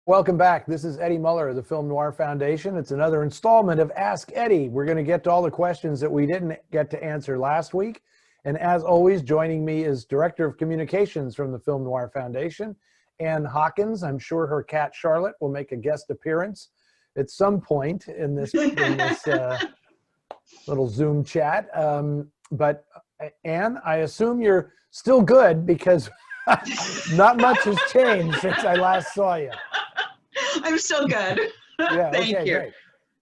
Welcome back. This is Eddie Muller of the Film Noir Foundation. It's another installment of Ask Eddie. We're going to get to all the questions that we didn't get to answer last week. And as always, joining me is Director of Communications from the Film Noir Foundation, Ann Hockens. I'm sure her cat Charlotte will make a guest appearance at some point in this little Zoom chat. But Ann, I assume you're still good because not much has changed since I last saw you. I'm still good. Yeah, Thank okay, you. Great.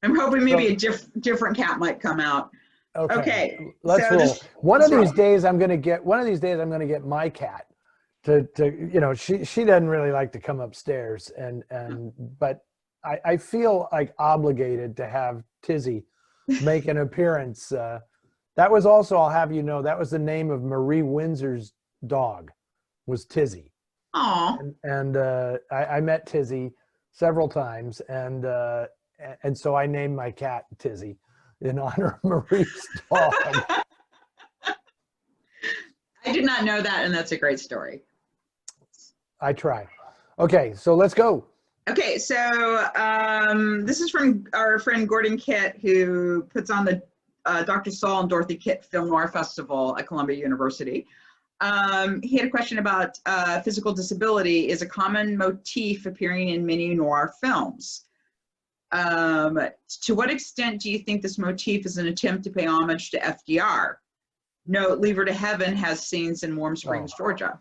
I'm hoping maybe a different cat might come out. Okay. Let's roll. One of these days I'm going to get my cat to she doesn't really like to come upstairs but I feel like obligated to have Tizzy make an appearance. That was also, I'll have you know, that was the name of Marie Windsor's dog, was Tizzy. Aw. And I met Tizzy several times, and so I named my cat Tizzy in honor of Marie's dog. I did not know that, and that's a great story. I try. Okay, so let's go. Okay, so this is from our friend Gordon Kitt, who puts on the Dr. Saul and Dorothy Kitt Film Noir Festival at Columbia University. He had a question about physical disability is a common motif appearing in many noir films. To what extent do you think this motif is an attempt to pay homage to FDR? Note, Leave Her to Heaven has scenes in Warm Springs, Georgia.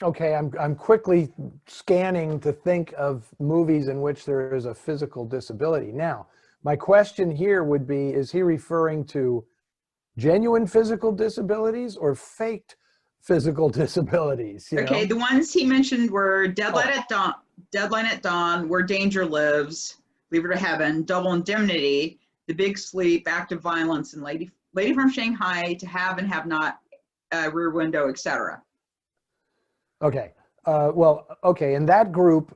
Okay, I'm quickly scanning to think of movies in which there is a physical disability. Now, my question here would be, is he referring to genuine physical disabilities or faked physical disabilities? Okay, the ones he mentioned were Deadline at Dawn, Where Danger Lives, Leave Her to Heaven, Double Indemnity, The Big Sleep, Active Violence, and Lady from Shanghai, To Have and Have Not, Rear Window, etc. Okay, okay, in that group,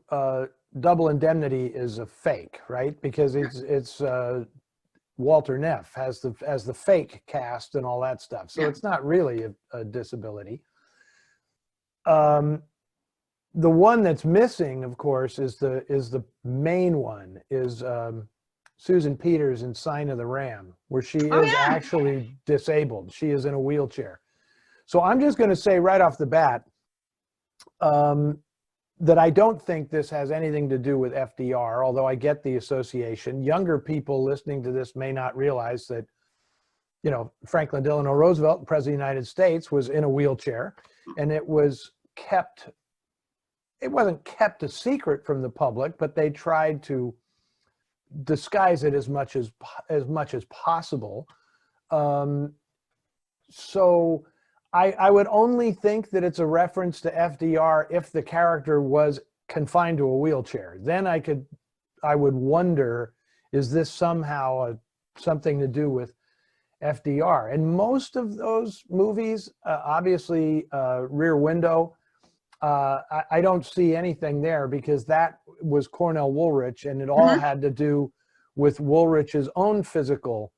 Double Indemnity is a fake, right? Because it's Walter Neff has the fake cast and all that stuff, so it's not really a disability. The one that's missing, of course, is the main one, is Susan Peters in Sign of the Ram, where she is actually disabled. She is in a wheelchair. So I'm just going to say right off the bat that I don't think this has anything to do with FDR, although I get the association. Younger people listening to this may not realize that, Franklin Delano Roosevelt, President of the United States, was in a wheelchair, and it wasn't kept a secret from the public, but they tried to disguise it as much as possible. So I would only think that it's a reference to FDR if the character was confined to a wheelchair. Then I would wonder, is this somehow something to do with FDR? And most of those movies, obviously Rear Window, I don't see anything there because that was Cornell Woolrich, and it all had to do with Woolrich's own physical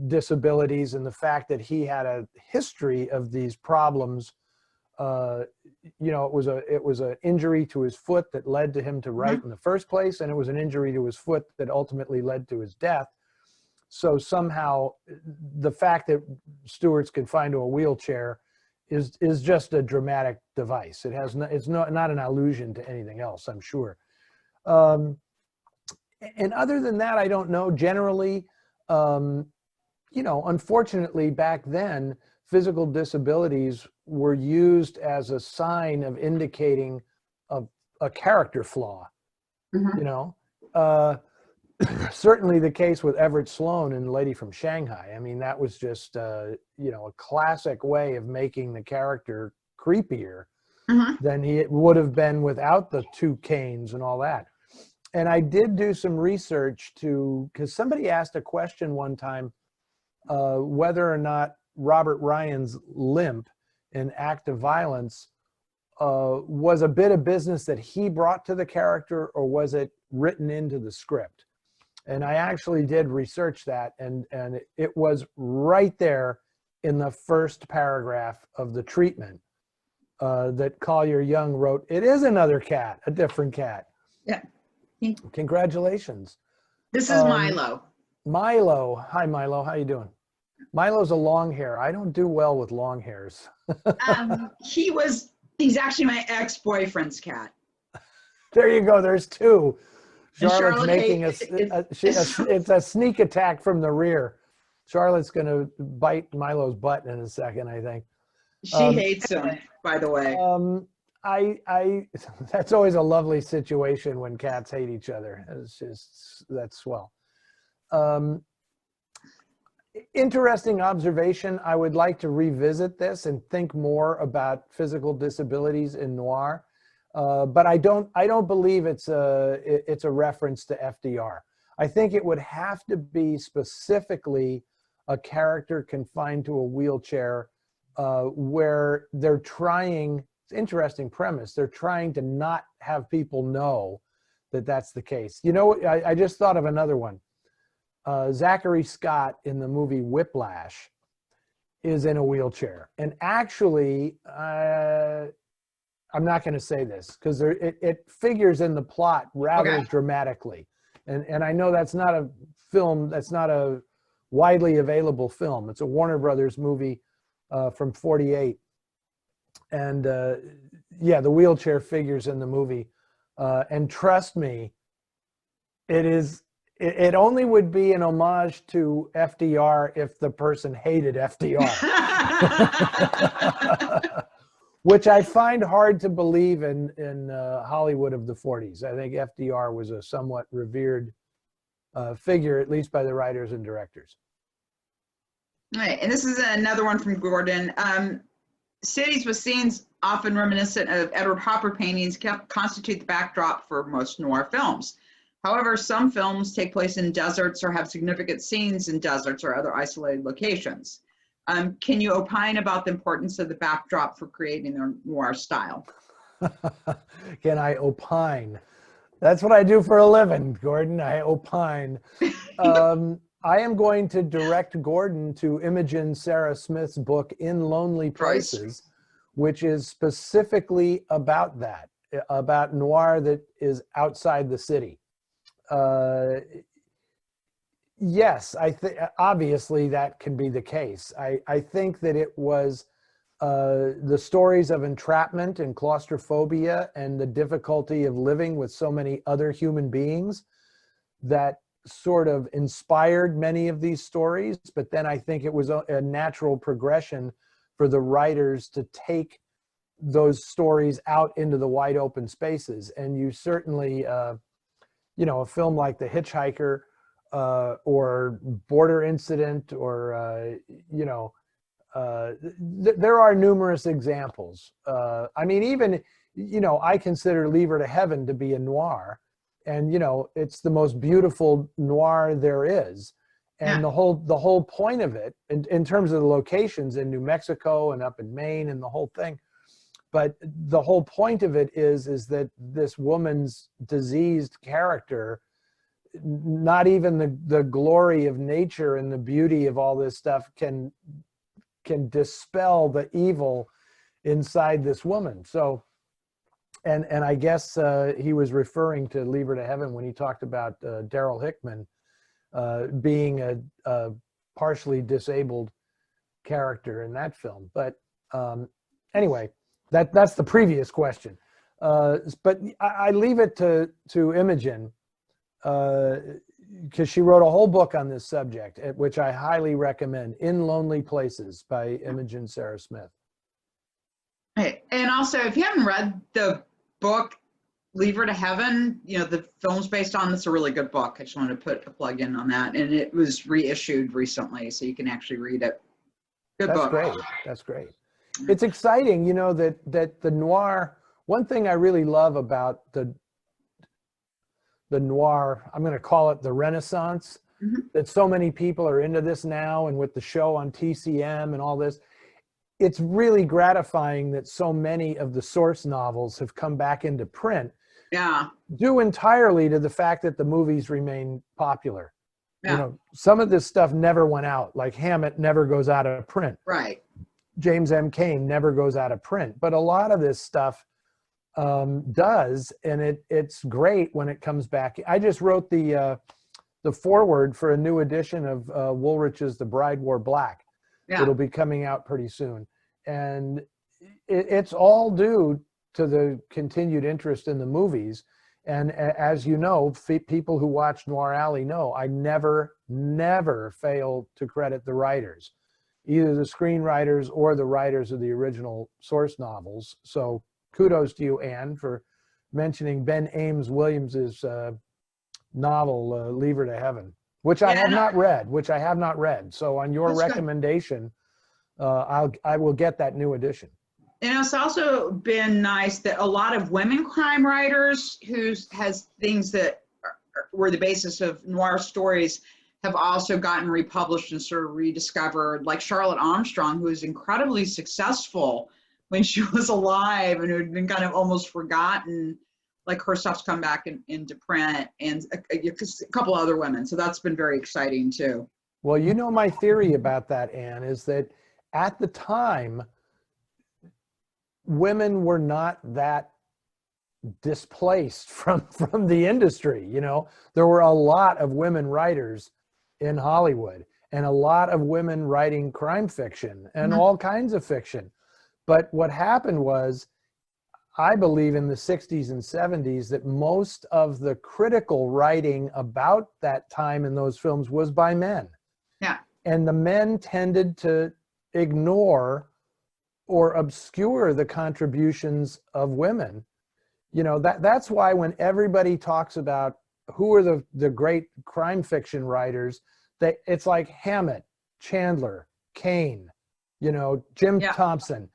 disabilities and the fact that he had a history of these problems. It was an injury to his foot that led to him to write in the first place, and it was an injury to his foot that ultimately led to his death. So somehow the fact that Stewart's confined to a wheelchair is just a dramatic device. It's not an allusion to anything else, I'm sure. And other than that, I don't know. Generally, unfortunately, back then, physical disabilities were used as a sign of indicating a character flaw. Certainly the case with Everett Sloane in Lady from Shanghai. I mean, that was just a classic way of making the character creepier than he would have been without the two canes and all that. And I did do some research because somebody asked a question one time, whether or not Robert Ryan's limp in Active Violence was a bit of business that he brought to the character, or was it written into the script? And I actually did research that, and it was right there in the first paragraph of the treatment that Collier Young wrote. It is another cat, a different cat. Yeah. Congratulations. This is Milo. Milo. Hi, Milo. How you doing? Milo's a long hair. I don't do well with long hairs. He's actually my ex-boyfriend's cat. There you go. There's two. Charlotte's Charlotte making it's a sneak attack from the rear. Charlotte's going to bite Milo's butt in a second, I think. She hates him, by the way. That's always a lovely situation when cats hate each other. That's swell. Interesting observation. I would like to revisit this and think more about physical disabilities in noir. But I don't believe it's a reference to FDR. I think it would have to be specifically a character confined to a wheelchair where they're trying, it's an interesting premise, they're trying to not have people know that that's the case. You know, I just thought of another one. Zachary Scott in the movie Whiplash is in a wheelchair. And actually, I'm not going to say this because it figures in the plot rather dramatically. And I know that's not a film, that's not a widely available film. It's a Warner Brothers movie from '48. And yeah, the wheelchair figures in the movie. And trust me, it only would be an homage to FDR if the person hated FDR. Which I find hard to believe in Hollywood of the 40s. I think FDR was a somewhat revered figure, at least by the writers and directors. All right, and this is another one from Gordon. Cities with scenes often reminiscent of Edward Hopper paintings constitute the backdrop for most noir films. However, some films take place in deserts or have significant scenes in deserts or other isolated locations. Can you opine about the importance of the backdrop for creating their noir style? Can I opine? That's what I do for a living, Gordon. I opine. I am going to direct Gordon to Imogen Sarah Smith's book, In Lonely Places, which is specifically about that, about noir that is outside the city. Yes, I think obviously that can be the case. I think that it was the stories of entrapment and claustrophobia and the difficulty of living with so many other human beings that sort of inspired many of these stories. But then I think it was a natural progression for the writers to take those stories out into the wide open spaces. And you certainly, you know, a film like The Hitchhiker, or Border Incident, or, you know, there are numerous examples. I mean, even, you know, I consider Leave Her to Heaven to be a noir. And, you know, it's the most beautiful noir there is. And the whole point of it, in terms of the locations in New Mexico and up in Maine and the whole thing, but the whole point of it is that this woman's diseased character, not even the glory of nature and the beauty of all this stuff can dispel the evil inside this woman. So, and I guess he was referring to Leave Her to Heaven when he talked about Daryl Hickman being a partially disabled character in that film. But anyway, that's the previous question. But I leave it to Imogen, because she wrote a whole book on this subject, which I highly recommend, In Lonely Places by Imogen Sarah Smith. Hey, and also, if you haven't read the book, Leave Her to Heaven, you know, the film's based on, it's a really good book. I just wanted to put a plug in on that. And it was reissued recently, so you can actually read it. Good book. That's great. That's great. It's exciting, you know, that the noir, one thing I really love about the noir, I'm going to call it the Renaissance, that so many people are into this now, and with the show on TCM and all this, it's really gratifying that so many of the source novels have come back into print, due entirely to the fact that the movies remain popular. You know, some of this stuff never went out, like Hammett never goes out of print. Right. James M. Cain never goes out of print, but a lot of this stuff does, and it's great when it comes back. I just wrote the foreword for a new edition of Woolrich's The Bride Wore Black. Yeah. It'll be coming out pretty soon, and it's all due to the continued interest in the movies. And as you know, people who watch Noir Alley know I never fail to credit the writers, either the screenwriters or the writers of the original source novels. So kudos to you, Anne, for mentioning Ben Ames Williams's novel, Leave Her to Heaven, which I have not read. So on your recommendation, I will get that new edition. And it's also been nice that a lot of women crime writers who has things that were the basis of noir stories have also gotten republished and sort of rediscovered, like Charlotte Armstrong, who was incredibly successful when she was alive and who had been kind of almost forgotten. Like her stuff's come back into print, and a couple other women. So that's been very exciting too. Well, you know, my theory about that, Anne, is that at the time, women were not that displaced from the industry. You know, there were a lot of women writers in Hollywood and a lot of women writing crime fiction and all kinds of fiction. But what happened was, I believe in the 60s and 70s, that most of the critical writing about that time in those films was by men. Yeah. And the men tended to ignore or obscure the contributions of women. You know, that's why when everybody talks about who are the great crime fiction writers, it's like Hammett, Chandler, Kane, you know, Jim Thompson.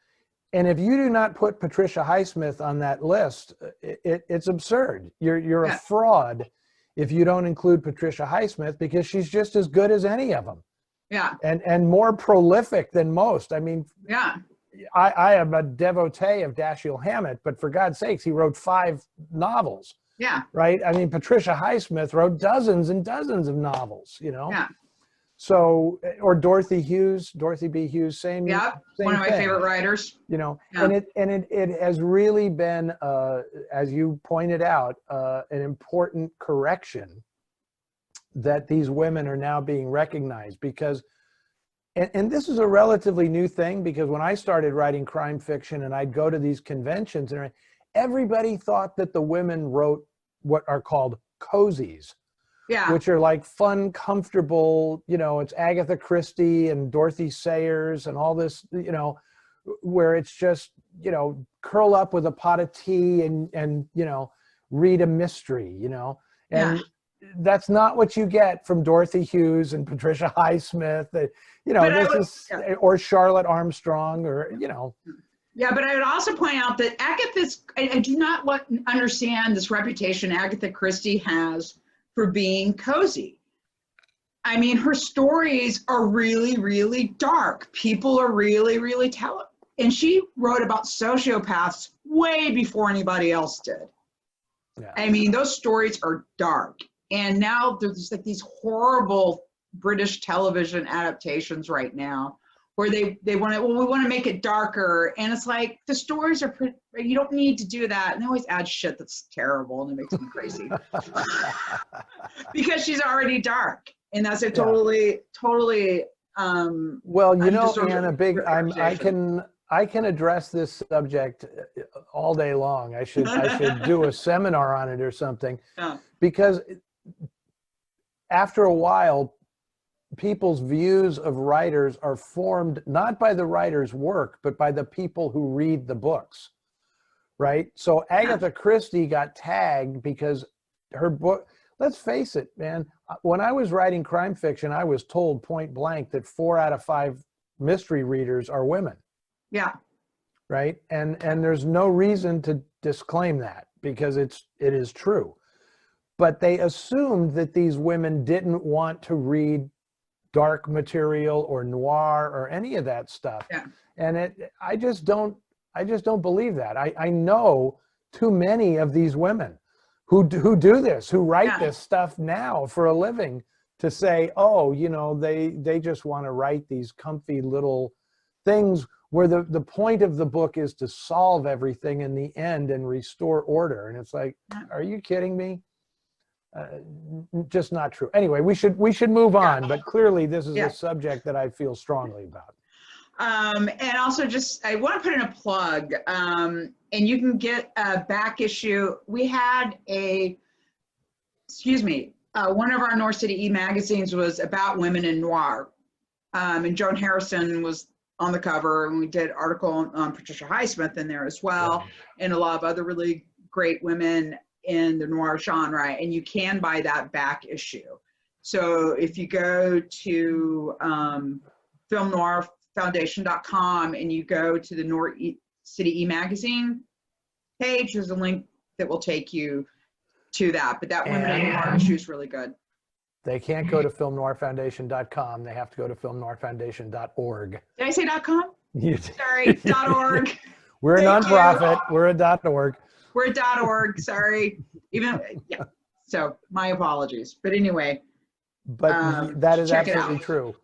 And if you do not put Patricia Highsmith on that list, it's absurd. You're a fraud if you don't include Patricia Highsmith, because she's just as good as any of them. Yeah. And more prolific than most. I mean, yeah. I am a devotee of Dashiell Hammett, but for God's sakes, he wrote 5 novels. Yeah. Right? I mean, Patricia Highsmith wrote dozens and dozens of novels, you know? Yeah. So, or Dorothy B. Hughes, same. Yeah, same one of my thing. favorite writers. You know, and it has really been, as you pointed out, an important correction that these women are now being recognized, because, and this is a relatively new thing, because when I started writing crime fiction and I'd go to these conventions, and everybody thought that the women wrote what are called cozies. Yeah. Which are like fun, comfortable, you know, it's Agatha Christie and Dorothy Sayers and all this, you know, where it's just, you know, curl up with a pot of tea and you know, read a mystery, you know. And that's not what you get from Dorothy Hughes and Patricia Highsmith, you know, or Charlotte Armstrong, or, you know. Yeah, but I would also point out that I do not understand this reputation Agatha Christie has for being cozy. I mean, her stories are really, really dark. People are really, really telling. And she wrote about sociopaths way before anybody else did. Yeah. I mean, those stories are dark. And now there's like these horrible British television adaptations right now where they want to, well, we want to make it darker. And it's like, the stories are, you don't need to do that. And they always add shit that's terrible, and it makes me crazy. Because she's already dark. And that's a totally, well, you know, Anne, I can address this subject all day long. I should do a seminar on it or something. Yeah. Because after a while, people's views of writers are formed not by the writer's work, but by the people who read the books, right? So Agatha Christie got tagged because her book, let's face it, man, when I was writing crime fiction, I was told point blank that 4 out of 5 mystery readers are women. Yeah. Right? And there's no reason to disclaim that, because it is true. But they assumed that these women didn't want to read dark material or noir or any of that stuff. Yeah. And I just don't believe that. I know too many of these women who do this, who write this stuff now for a living, to say, oh, you know, they just want to write these comfy little things where the point of the book is to solve everything in the end and restore order. And it's like, are you kidding me? Just not true. Anyway, we should move on, but clearly this is a subject that I feel strongly about. And also just, I want to put in a plug, and you can get a back issue. We had one of our North City magazines was about women in noir. And Joan Harrison was on the cover, and we did an article on Patricia Highsmith in there as well, and a lot of other really great women in the noir genre, and you can buy that back issue. So if you go to filmnoirfoundation.com and you go to the North City magazine page, there's a link that will take you to that. But that women in noir issue is really good. They can't go to filmnoirfoundation.com. They have to go to filmnoirfoundation.org. Did I say .com? Sorry, .org. We're a nonprofit. We're a .org. We're a .org. Sorry. So my apologies. But anyway. But that is absolutely true.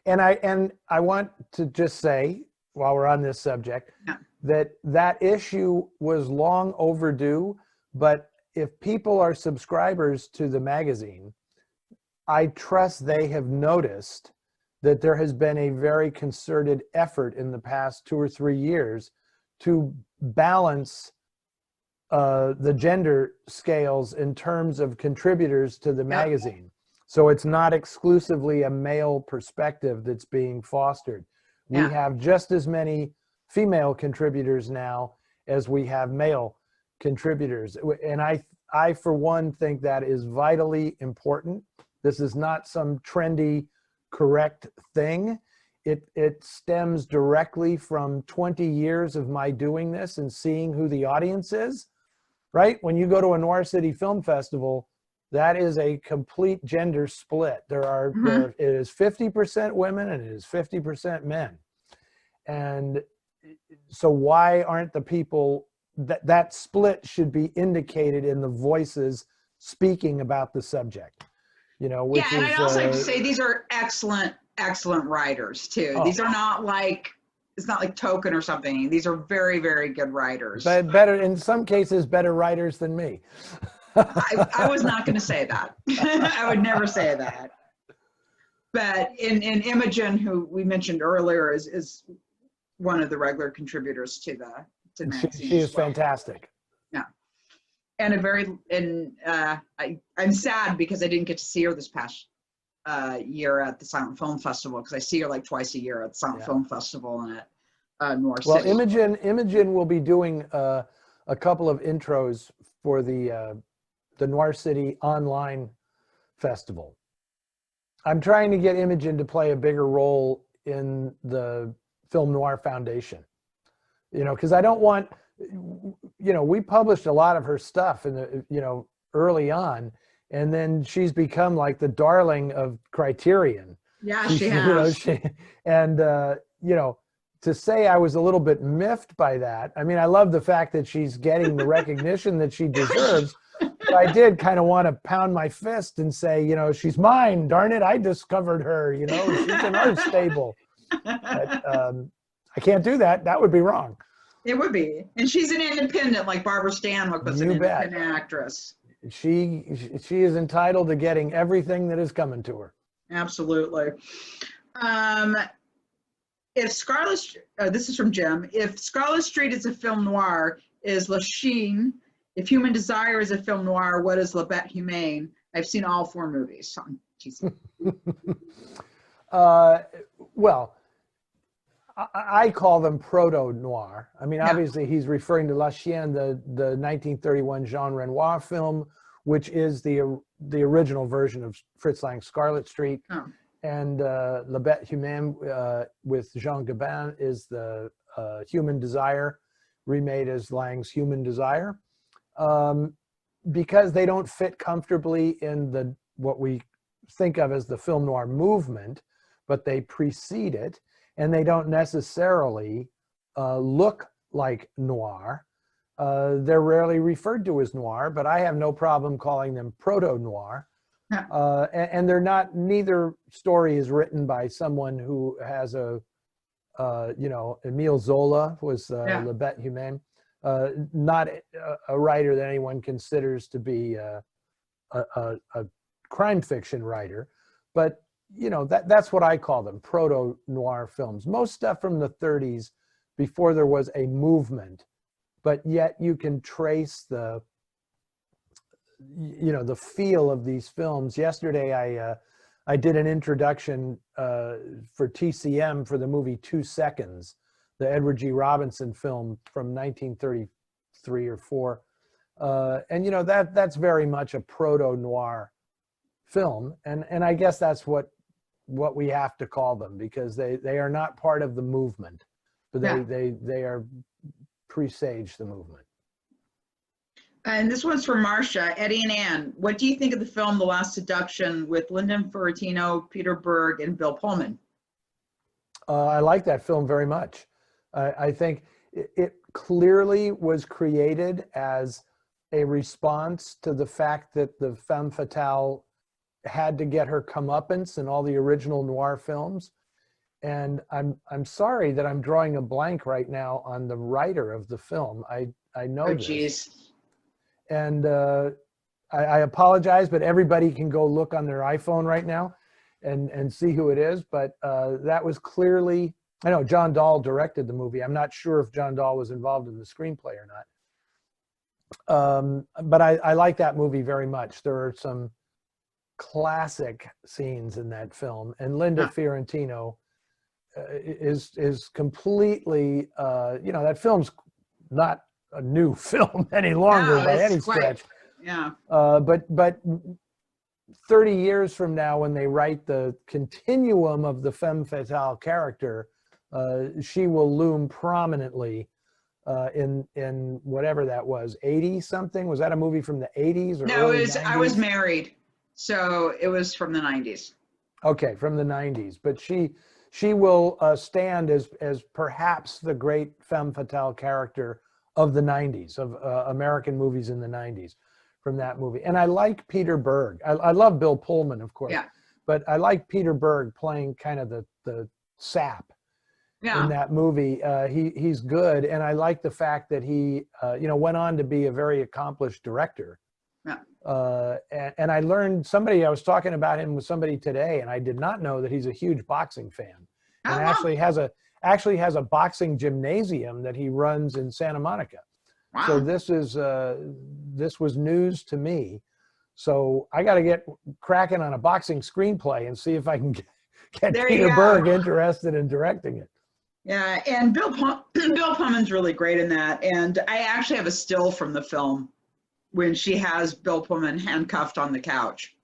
And I want to just say, while we're on this subject, that issue was long overdue. But if people are subscribers to the magazine, I trust they have noticed that there has been a very concerted effort in the past 2 or 3 years to balance the gender scales in terms of contributors to the magazine. So it's not exclusively a male perspective that's being fostered. We have just as many female contributors now as we have male contributors. And I for one, think that is vitally important. This is not some trendy, correct thing. It stems directly from 20 years of my doing this and seeing who the audience is, right? When you go to a Noir City Film Festival, that is a complete gender split. It is 50% women and it is 50% men. And so why aren't the people, that split should be indicated in the voices speaking about the subject. You know, which and I'd also like to say these are excellent writers too. These are not like, it's not like Token or something. These are very, very good writers. But better, in some cases, better writers than me. I was not going to say that. I would never say that. But in Imogen, who we mentioned earlier, is one of the regular contributors to the magazine. She is fantastic. Yeah. And I'm sad because I didn't get to see her this past year at the Silent Film Festival, because I see her like twice a year at the Silent Film Festival and at Noir City. Well, Imogen will be doing a couple of intros for the Noir City online festival. I'm trying to get Imogen to play a bigger role in the Film Noir Foundation, you know, because I don't want, you know, we published a lot of her stuff in the, you know, early on, and then she's become like the darling of Criterion. Yeah, she has. You know, you know, to say I was a little bit miffed by that. I mean, I love the fact that she's getting the recognition that she deserves. But I did kind of want to pound my fist and say, you know, she's mine. Darn it, I discovered her. You know, she's in our stable. But, I can't do that. That would be wrong. It would be. And she's an independent, like Barbara Stanwyck was an independent actress. She is entitled to getting everything that is coming to her. Absolutely. If Scarlet, this is from Jim, if Scarlet Street is a film noir, is La Chine, if Human Desire is a film noir, what is La Bête Humaine? I've seen all 4 movies. Well, I call them proto-noir. I mean, obviously he's referring to La Chienne, the 1931 Jean Renoir film, which is the original version of Fritz Lang's Scarlet Street. Oh. And La Bête Humaine with Jean Gabin is the Human Desire, remade as Lang's Human Desire. Because they don't fit comfortably in what we think of as the film noir movement, but they precede it, and they don't necessarily look like noir. They're rarely referred to as noir, but I have no problem calling them proto-noir. And they're not, neither story is written by someone who has a You know, Emile Zola was Yeah. Le Bête Humaine. Not a writer that anyone considers to be a crime fiction writer, but you know, that's what I call them, proto noir films. Most stuff from the 30s, before there was a movement, but yet you can trace the, you know, the feel of these films. Yesterday I did an introduction for TCM for the movie 2 Seconds, the Edward G. Robinson film from 1933 or 4. And you know, that's very much a proto-noir film. And I guess that's what we have to call them, because they are not part of the movement, but they are presage the movement. And this one's from Marcia. Eddie and Ann, what do you think of the film The Last Deduction with Lyndon Ferrantino, Peter Berg, and Bill Pullman? I like that film very much. I think it clearly was created as a response to the fact that the femme fatale had to get her comeuppance in all the original noir films. And I'm sorry that I'm drawing a blank right now on the writer of the film. I know Oh, this. geez. And I apologize, but everybody can go look on their iPhone right now and see who it is. But that was clearly, I know John Dahl directed the movie. I'm not sure if John Dahl was involved in the screenplay or not. But I like that movie very much. There are some classic scenes in that film. And Linda Fiorentino is completely, you know, that film's not a new film any longer by any stretch. Yeah. But 30 years from now, when they write the continuum of the femme fatale character, she will loom prominently in whatever that was, 80 something. Was that a movie from the 80s or No, early it was, 90s? I Was Married, so it was from the 90s. Okay, from the 90s. But she will stand as perhaps the great femme fatale character of the 90s, of American movies in the 90s, from that movie. And I like Peter Berg. I love Bill Pullman, of course, but I like Peter Berg playing kind of the sap in that movie. He's good, and I like the fact that he you know, went on to be a very accomplished director. And I learned, I was talking about him with somebody today, and I did not know that he's a huge boxing fan, and actually has a boxing gymnasium that he runs in Santa Monica. Wow. So this was news to me. So I got to get cracking on a boxing screenplay and see if I can get Peter Berg interested in directing it. Yeah, and Bill Pullman's really great in that. And I actually have a still from the film when she has Bill Pullman handcuffed on the couch.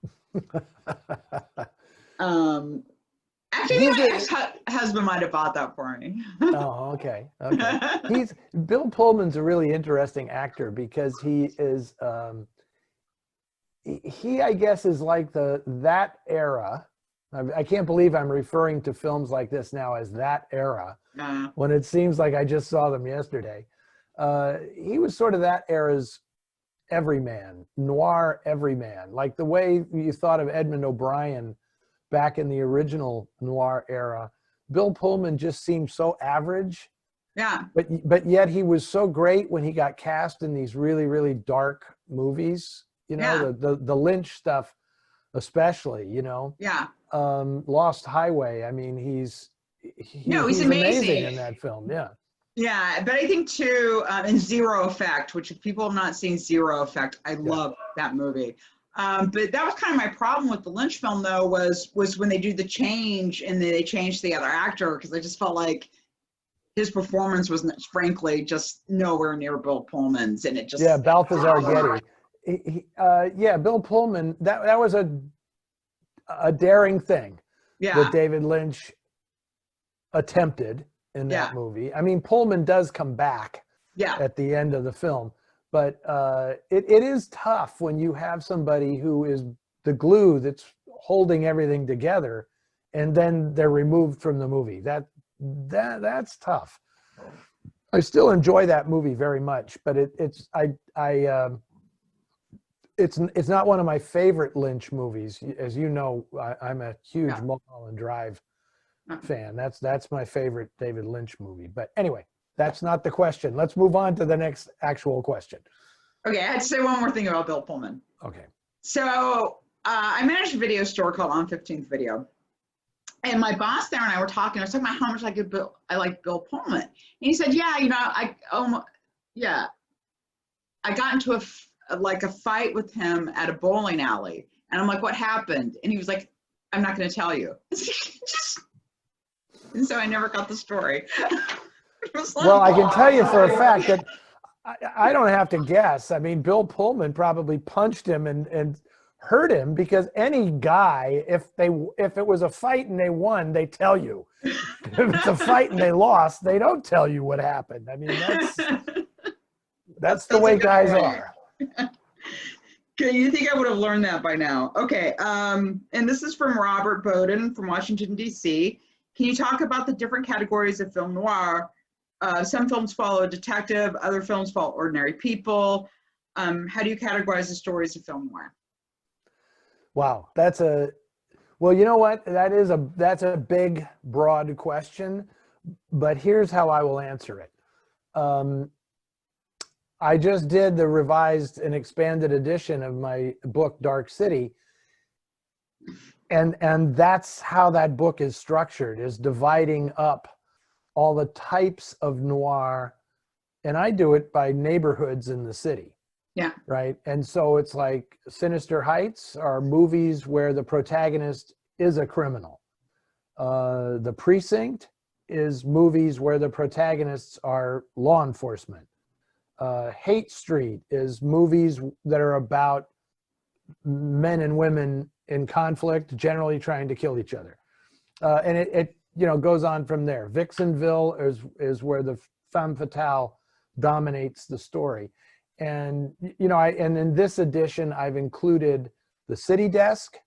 Actually, my ex-husband might have bought that for me. Oh, okay. Bill Pullman's a really interesting actor, because he is, I guess is like that era. I can't believe I'm referring to films like this now as that era, when it seems like I just saw them yesterday. He was sort of that era's everyman, noir everyman, like the way you thought of Edmund O'Brien back in the original noir era. Bill Pullman just seemed so average. Yeah. But yet he was so great when he got cast in these really, really dark movies. You know, the Lynch stuff, especially. You know. Yeah. Lost Highway. I mean, he's amazing in that film. Yeah. Yeah, but I think too, in Zero Effect, which if people have not seen Zero Effect, I love that movie. But that was kind of my problem with the Lynch film, though, was when they do the change and they changed the other actor, because I just felt like his performance was, frankly, just nowhere near Bill Pullman's, and it just Balthazar Getty. Bill Pullman. That was a daring thing that David Lynch attempted in that movie. I mean, Pullman does come back at the end of the film. But it is tough when you have somebody who is the glue that's holding everything together, and then they're removed from the movie. That's tough. I still enjoy that movie very much, but it's not one of my favorite Lynch movies. As you know, I'm a huge Mulholland Drive fan. That's my favorite David Lynch movie. But anyway, that's not the question. Let's move on to the next actual question. Okay, I had to say one more thing about Bill Pullman. Okay. So I managed a video store called On 15th Video. And my boss there and I were talking. I was talking about how much I like Bill Pullman. And he said, yeah, you know, I got into a fight with him at a bowling alley. And I'm like, what happened? And he was like, I'm not going to tell you. And so I never got the story. Well, I can tell you for a fact that I don't have to guess. I mean, Bill Pullman probably punched him and hurt him, because any guy, if it was a fight and they won, they tell you. If it's a fight and they lost, they don't tell you what happened. I mean, that's the way guys are. Okay, you think I would have learned that by now? Okay, and this is from Robert Bowden from Washington, D.C. Can you talk about the different categories of film noir? Some films follow a detective, other films follow ordinary people. How do you categorize the stories of film noir? Wow, well, you know what? That's a big, broad question, but here's how I will answer it. I just did the revised and expanded edition of my book, Dark City. And that's how that book is structured, is dividing up all the types of noir. And I do it by neighborhoods in the city. Yeah. Right. And so it's like Sinister Heights are movies where the protagonist is a criminal. The Precinct is movies where the protagonists are law enforcement. Hate Street is movies that are about men and women in conflict, generally trying to kill each other. And it goes on from there. Vixenville is where the femme fatale dominates the story. And, and in this edition, I've included the City Desk,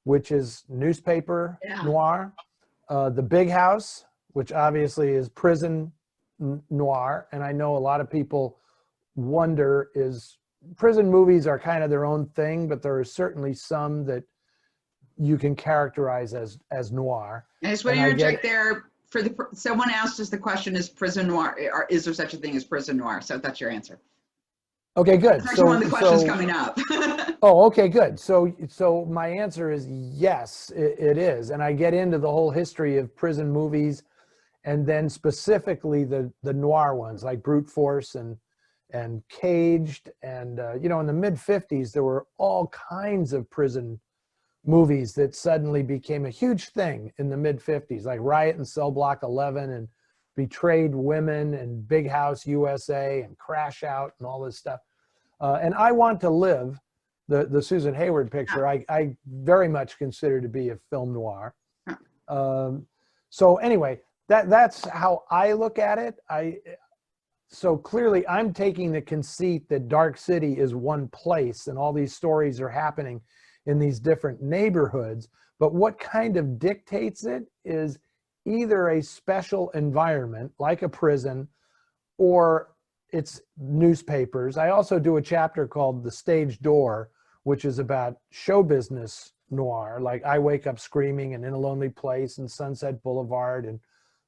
which is newspaper noir, the Big House, which obviously is prison noir. And I know a lot of people wonder, prison movies are kind of their own thing, but there are certainly some that you can characterize as noir. I just want to interject there. Someone asked us the question, is prison noir, or is there such a thing as prison noir? So that's your answer. Okay, good. That's actually one of the questions coming up. Oh, okay, good. So my answer is yes, it is. And I get into the whole history of prison movies, and then specifically the noir ones like Brute Force and Caged. And, in the mid-50s, there were all kinds of prison movies that suddenly became a huge thing in the mid-50s, like Riot in Cell Block 11 and Betrayed Women and Big House USA and Crash Out and all this stuff. And I Want to Live, the Susan Hayward picture, I very much consider to be a film noir. So anyway, that's how I look at it. So clearly I'm taking the conceit that Dark City is one place and all these stories are happening in these different neighborhoods. But what kind of dictates it is either a special environment like a prison, or it's newspapers. I also do a chapter called The Stage Door, which is about show business noir, like I Wake Up Screaming and In a Lonely Place and Sunset Boulevard and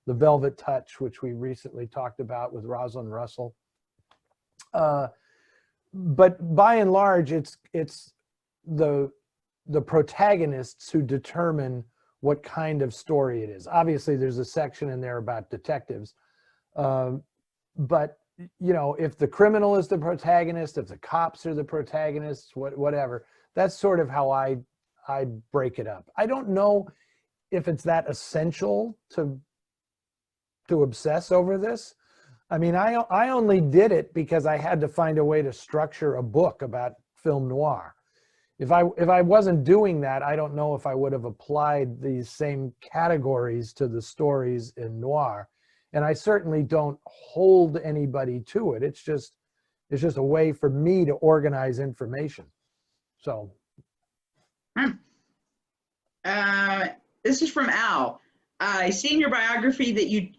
The Velvet Touch, which we recently talked about with Rosalind Russell. But by and large, it's the protagonists who determine what kind of story it is. Obviously, there's a section in there about detectives. But, if the criminal is the protagonist, if the cops are the protagonists, whatever, that's sort of how I break it up. I don't know if it's that essential to obsess over this. I mean, I only did it because I had to find a way to structure a book about film noir. If I wasn't doing that, I don't know if I would have applied these same categories to the stories in noir. And I certainly don't hold anybody to it. It's just a way for me to organize information. So. This is from Al. I see in your biography that you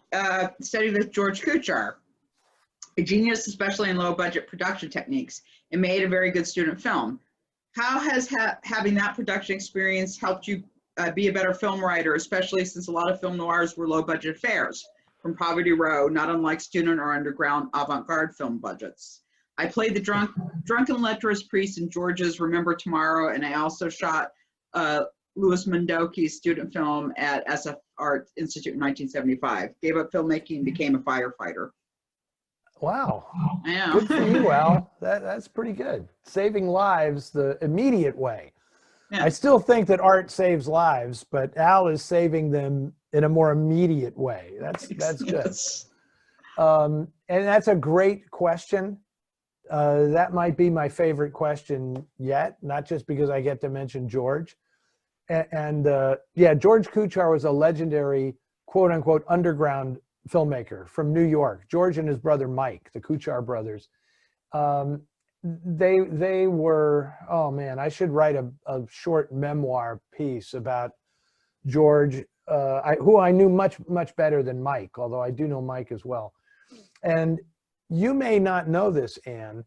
studied with George Kuchar, a genius, especially in low-budget production techniques, and made a very good student film. How has having that production experience helped you be a better film writer, especially since a lot of film noirs were low-budget affairs from Poverty Row, not unlike student or underground avant-garde film budgets. I played the drunken lecherous priest in George's Remember Tomorrow, and I also shot Louis Mondoki's student film at SF Art Institute in 1975. Gave up filmmaking, became a firefighter. Wow. Yeah. Good for you, Al. That's pretty good. Saving lives the immediate way. Yeah. I still think that art saves lives, but Al is saving them in a more immediate way. That's good. Yes. And that's a great question. That might be my favorite question yet, not just because I get to mention George. And yeah, George Kuchar was a legendary, quote unquote, underground filmmaker from New York. George and his brother Mike, the Kuchar brothers, they were, oh man, I should write a short memoir piece about George, who I knew much better than Mike, although I do know Mike as well. And you may not know this, Anne,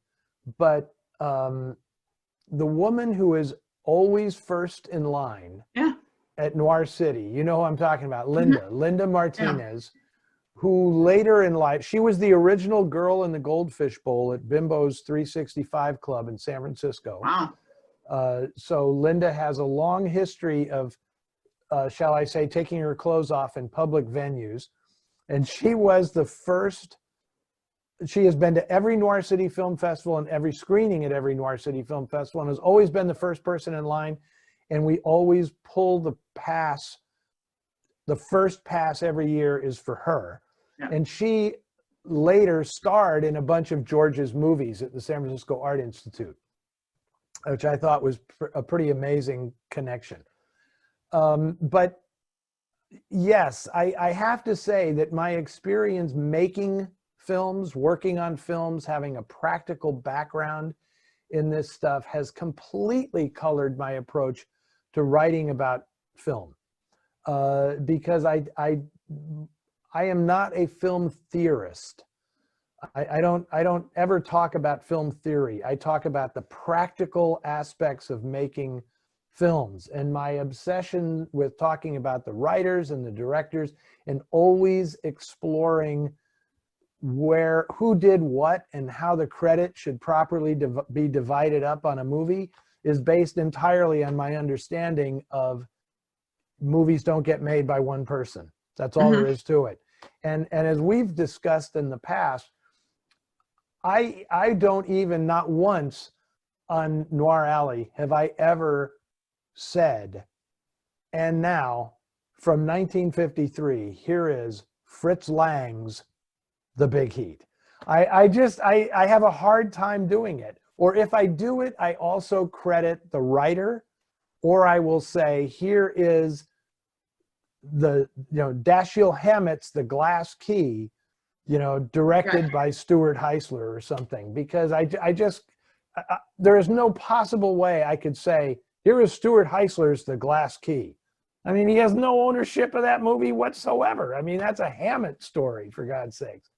but the woman who is always first in line at Noir City, you know who I'm talking about, Linda Martinez, who later in life, she was the original girl in the Goldfish Bowl at Bimbo's 365 Club in San Francisco. Wow. So Linda has a long history of, shall I say, taking her clothes off in public venues. And she was the first, she has been to every Noir City Film Festival and every screening at every Noir City Film Festival and has always been the first person in line. And we always pull the pass. The first pass every year is for her. Yeah. And she later starred in a bunch of George's movies at the San Francisco Art Institute, which I thought was a pretty amazing connection. But yes, I have to say that my experience making films, working on films, having a practical background in this stuff has completely colored my approach to writing about film. Because I am not a film theorist. I don't ever talk about film theory. I talk about the practical aspects of making films, and my obsession with talking about the writers and the directors and always exploring who did what and how the credit should properly be divided up on a movie is based entirely on my understanding of movies don't get made by one person. That's all there is to it. And as we've discussed in the past, I don't even, not once on Noir Alley have I ever said, and now from 1953, here is Fritz Lang's The Big Heat. I have a hard time doing it. Or if I do it, I also credit the writer, or I will say, here is Dashiell Hammett's The Glass Key, directed by Stuart Heisler or something, because there is no possible way I could say, here is Stuart Heisler's The Glass Key. I mean, he has no ownership of that movie whatsoever. I mean, that's a Hammett story, for God's sakes.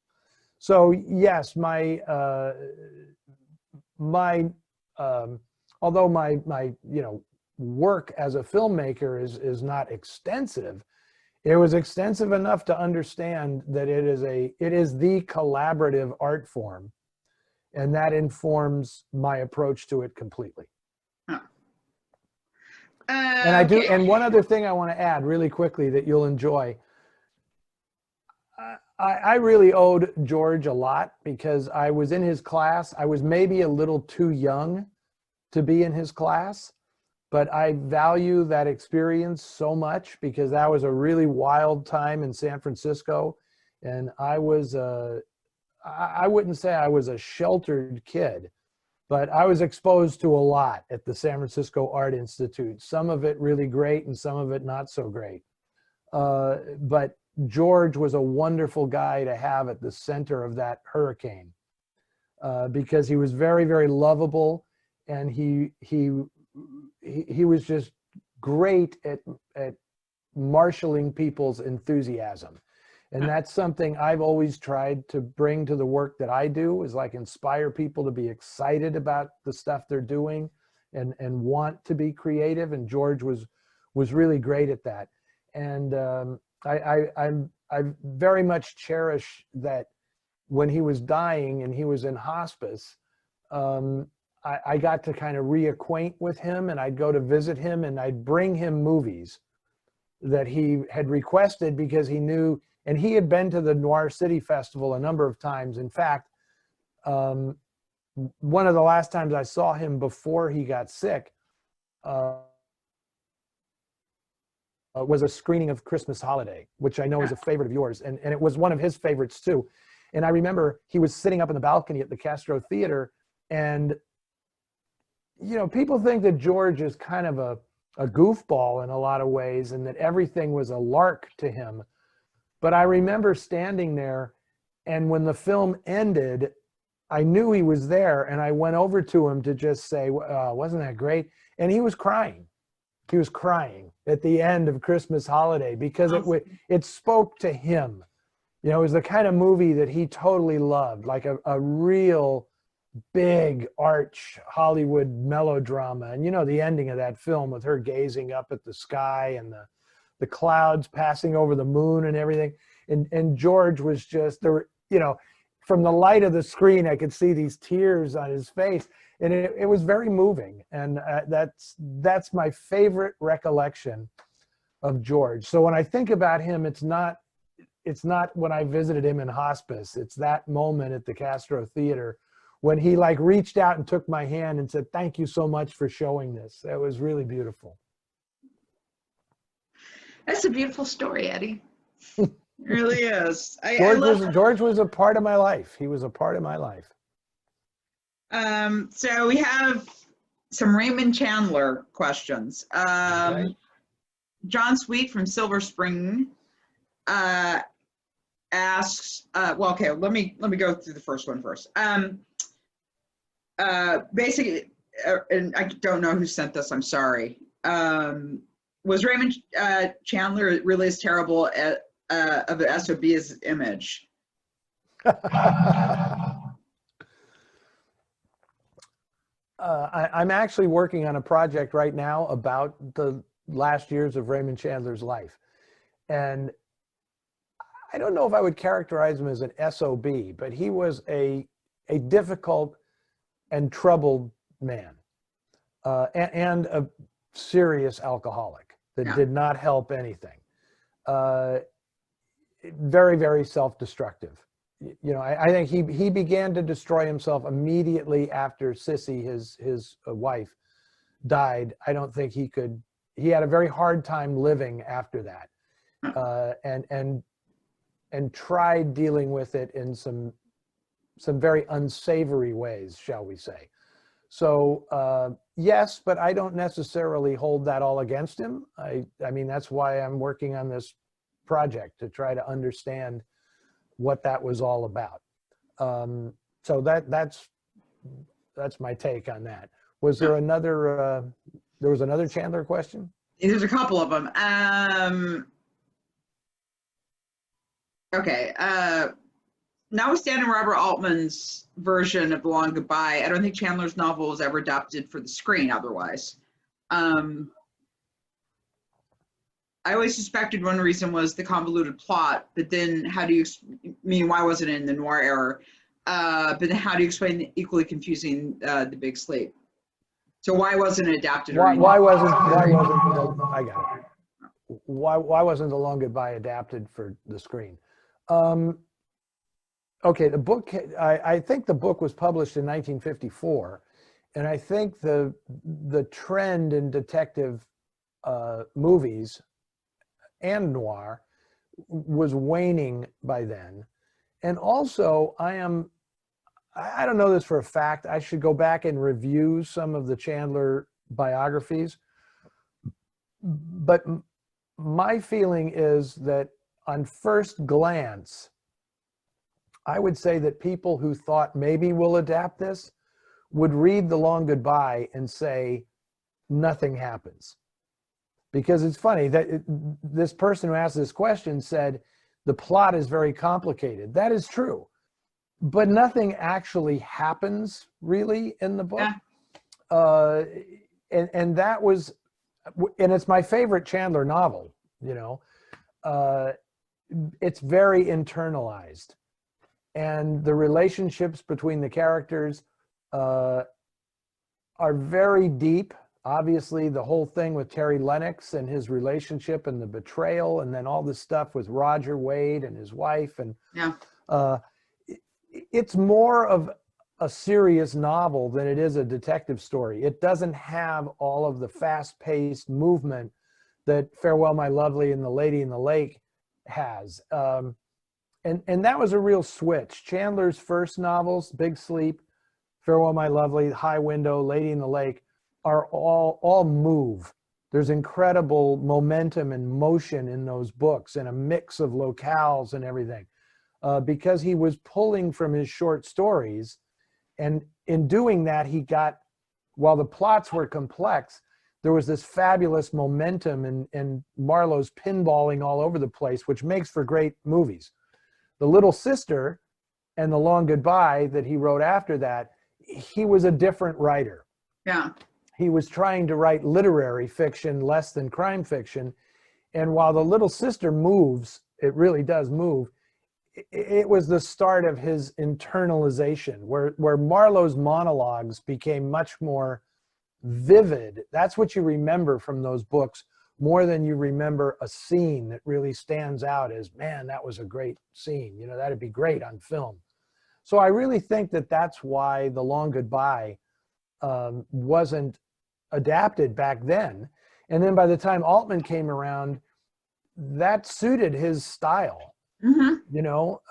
So yes, although my work as a filmmaker is not extensive, it was extensive enough to understand that it is the collaborative art form, and that informs my approach to it completely. Huh. And I do. Okay. And one other thing I want to add really quickly that you'll enjoy. I really owed George a lot because I was in his class. I was maybe a little too young to be in his class, but I value that experience so much because that was a really wild time in San Francisco. And I wouldn't say I was a sheltered kid, but I was exposed to a lot at the San Francisco Art Institute. Some of it really great and some of it not so great. But George was a wonderful guy to have at the center of that hurricane because he was very, very lovable, and he was just great at marshaling people's enthusiasm. And that's something I've always tried to bring to the work that I do, is like inspire people to be excited about the stuff they're doing and want to be creative. And George was was really great at that. And I very much cherish that when he was dying and he was in hospice, I got to kind of reacquaint with him, and I'd go to visit him, and I'd bring him movies that he had requested because he knew, and he had been to the Noir City Festival a number of times. In fact, one of the last times I saw him before he got sick was a screening of Christmas Holiday, which I know is a favorite of yours, and it was one of his favorites too. And I remember he was sitting up in the balcony at the Castro Theater, and you know, people think that George is kind of a goofball in a lot of ways, and that everything was a lark to him. But I remember standing there, and when the film ended, I knew he was there, and I went over to him to just say, wasn't that great? And he was crying. He was crying at the end of Christmas Holiday because it spoke to him. You know, it was the kind of movie that he totally loved, like a real big arch Hollywood melodrama. And you know, the ending of that film with her gazing up at the sky and the clouds passing over the moon and everything. And George was just there, you know, from the light of the screen, I could see these tears on his face, and it was very moving. And that's my favorite recollection of George. So when I think about him, it's not when I visited him in hospice. It's that moment at the Castro Theater when he like reached out and took my hand and said, "Thank you so much for showing this." That was really beautiful. That's a beautiful story, Eddie. It really is. George was a part of my life. He was a part of my life. So we have some Raymond Chandler questions. Okay. John Sweet from Silver Spring asks, well, okay, let me go through the first one first. Basically, and I don't know who sent this, I'm sorry. Was Raymond Chandler really as terrible of an SOB as Image? I'm actually working on a project right now about the last years of Raymond Chandler's life. And I don't know if I would characterize him as an SOB, but he was a difficult and troubled man, and a serious alcoholic that did not help anything. Very, very self-destructive. You know, I think he began to destroy himself immediately after Sissy, his wife, died. I don't think he had a very hard time living after that, and tried dealing with it in some very unsavory ways, shall we say. So yes, but I don't necessarily hold that all against him. I mean, that's why I'm working on this project, to try to understand what that was all about. So that's my take on that. Was there another, there was another Chandler question? There's a couple of them. Okay. Notwithstanding Robert Altman's version of The Long Goodbye, I don't think Chandler's novel was ever adapted for the screen otherwise. I always suspected one reason was the convoluted plot, but then how do you mean why wasn't it in the noir era? But then how do you explain the equally confusing The Big Sleep? So why wasn't it adapted? I got it. Why wasn't The Long Goodbye adapted for the screen? Okay, the book, I think the book was published in 1954, and I think the trend in detective movies and noir was waning by then. And also, I don't know this for a fact, I should go back and review some of the Chandler biographies, but my feeling is that on first glance, I would say that people who thought maybe we'll adapt this would read The Long Goodbye and say nothing happens. Because it's funny that this person who asked this question said the plot is very complicated. That is true, but nothing actually happens really in the book. Yeah. And that was, and it's my favorite Chandler novel, you know. It's very internalized, and the relationships between the characters are very deep. Obviously, the whole thing with Terry Lennox and his relationship and the betrayal, and then all this stuff with Roger Wade and his wife. And it's more of a serious novel than it is a detective story. It doesn't have all of the fast-paced movement that Farewell, My Lovely and The Lady in the Lake has. And that was a real switch. Chandler's first novels, Big Sleep, Farewell, My Lovely, High Window, Lady in the Lake, are all move. There's incredible momentum and motion in those books, and a mix of locales and everything, because he was pulling from his short stories. And in doing that, he got, while the plots were complex, there was this fabulous momentum and Marlowe's pinballing all over the place, which makes for great movies. The Little Sister and The Long Goodbye that he wrote after that, he was a different writer. Yeah. He was trying to write literary fiction less than crime fiction. And while The Little Sister moves, it really does move, it was the start of his internalization, where Marlowe's monologues became much more vivid. That's what you remember from those books, more than you remember a scene that really stands out as, man, that was a great scene. You know, that'd be great on film. So I really think that that's why The Long Goodbye wasn't adapted back then. And then by the time Altman came around, that suited his style, you know,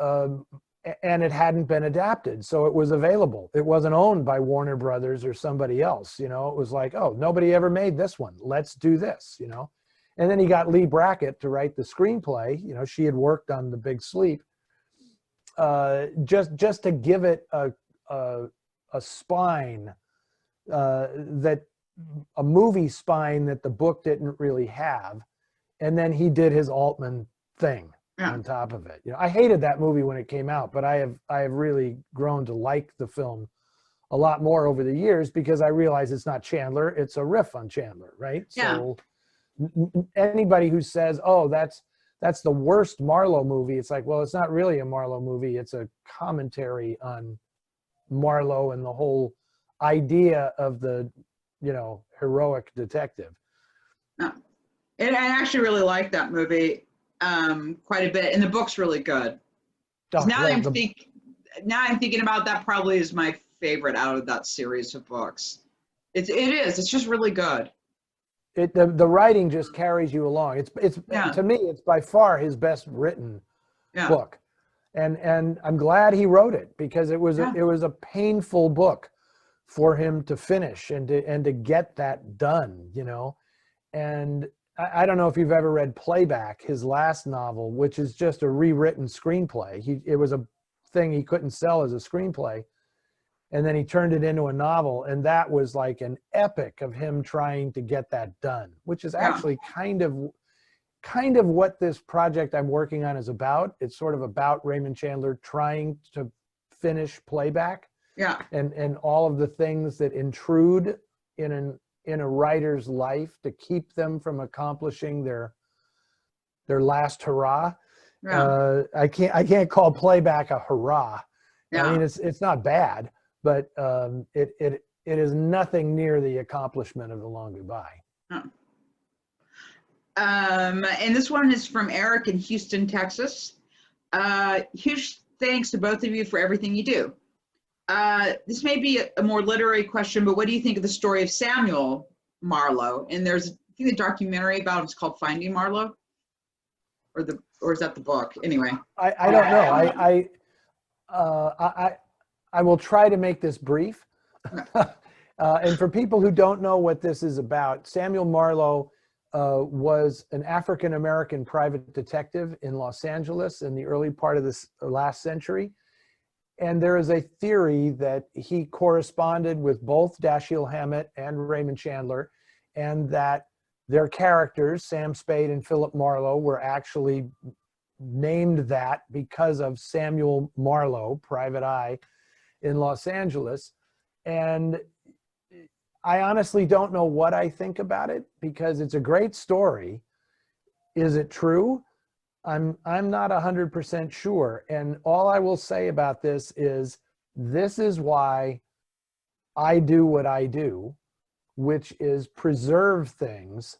and it hadn't been adapted. So it was available. It wasn't owned by Warner Brothers or somebody else. You know, it was like, oh, nobody ever made this one. Let's do this, you know. And then he got Lee Brackett to write the screenplay. You know, she had worked on The Big Sleep, just to give it a spine, that a movie spine that the book didn't really have. And then he did his Altman thing on top of it. You know, I hated that movie when it came out, but I have really grown to like the film a lot more over the years, because I realize it's not Chandler, it's a riff on Chandler, right? Yeah. So anybody who says, oh, that's the worst Marlowe movie, it's like, well, it's not really a Marlowe movie, it's a commentary on Marlowe and the whole idea of the, you know, heroic detective. And I actually really like that movie quite a bit, and the book's really good. Now I'm thinking about that, probably is my favorite out of that series of books. It is. It's just really good. The writing just carries you along. It's to me, it's by far his best written book, and I'm glad he wrote it, because it was a painful book for him to finish and to get that done, you know. And I don't know if you've ever read Playback, his last novel, which is just a rewritten screenplay. It was a thing he couldn't sell as a screenplay, and then he turned it into a novel, and that was like an epic of him trying to get that done, which is actually kind of what this project I'm working on is about. It's sort of about Raymond Chandler trying to finish Playback, and all of the things that intrude in a writer's life to keep them from accomplishing their last hurrah. I can't call Playback a hurrah. I mean, it's not bad, but it is nothing near the accomplishment of The Long Goodbye. And this one is from Eric in Houston, Texas. Huge thanks to both of you for everything you do. This may be a more literary question, but what do you think of the story of Samuel Marlowe? And there's, I think, the documentary about him is called Finding Marlowe, or is that the book? Anyway, I don't know. I will try to make this brief. And for people who don't know what this is about, Samuel Marlowe was an African-American private detective in Los Angeles in the early part of this last century. And there is a theory that he corresponded with both Dashiell Hammett and Raymond Chandler, and that their characters, Sam Spade and Philip Marlowe, were actually named that because of Samuel Marlowe, Private Eye, in Los Angeles. And I honestly don't know what I think about it, because it's a great story. Is it true? I'm not 100% sure. And all I will say about this is why I do what I do, which is preserve things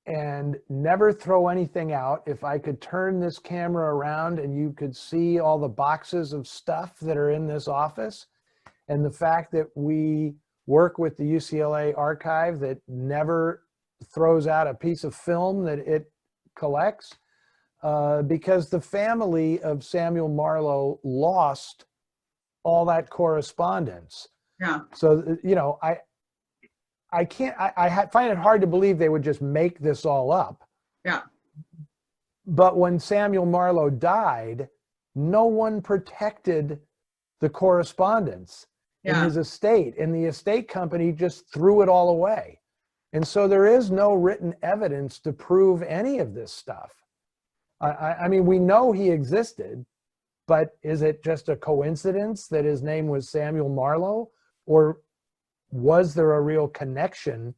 and never throw anything out. If I could turn this camera around and you could see all the boxes of stuff that are in this office, and the fact that we work with the UCLA archive that never throws out a piece of film that it collects, because the family of Samuel Marlowe lost all that correspondence. Yeah. So, you know, I can't, I find it hard to believe they would just make this all up. Yeah. But when Samuel Marlowe died, no one protected the correspondence in his estate, and the estate company just threw it all away. And so there is no written evidence to prove any of this stuff. I mean, we know he existed, but is it just a coincidence that his name was Samuel Marlowe, or was there a real connection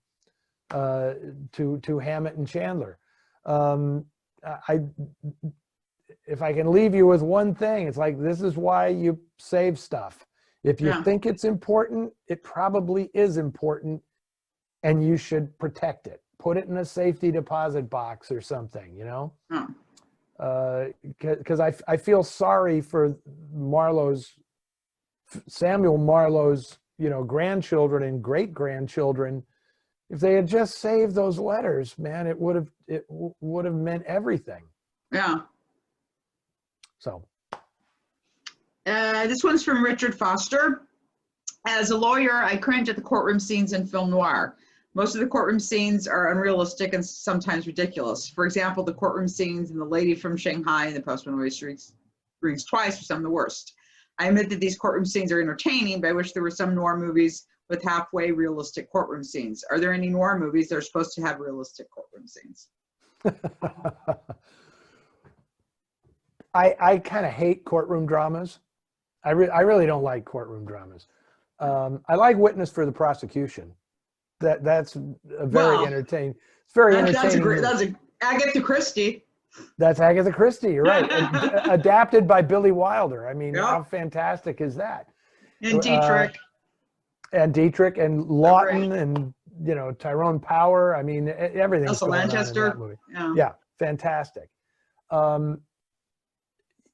to Hammett and Chandler? If I can leave you with one thing, it's like, this is why you save stuff. If you think it's important, it probably is important, and you should protect it. Put it in a safety deposit box or something, you know? Because I feel sorry for Samuel Marlowe's, you know, grandchildren and great-grandchildren. If they had just saved those letters, man, it would have meant everything. Yeah. So. This one's from Richard Foster. As a lawyer, I cringe at the courtroom scenes in film noir. Most of the courtroom scenes are unrealistic and sometimes ridiculous. For example, the courtroom scenes in The Lady from Shanghai and The Postman Always Rings Twice are some of the worst. I admit that these courtroom scenes are entertaining, but I wish there were some noir movies with halfway realistic courtroom scenes. Are there any noir movies that are supposed to have realistic courtroom scenes? I kind of hate courtroom dramas. I really don't like courtroom dramas. I like Witness for the Prosecution. That's a very entertaining. It's very entertaining. That's Agatha Christie. That's Agatha Christie. You're right. Adapted by Billy Wilder. I mean, how fantastic is that? And Dietrich. And Lawton and, you know, Tyrone Power. I mean, everything's Elsa going Lanchester. on in that movie. Yeah, fantastic.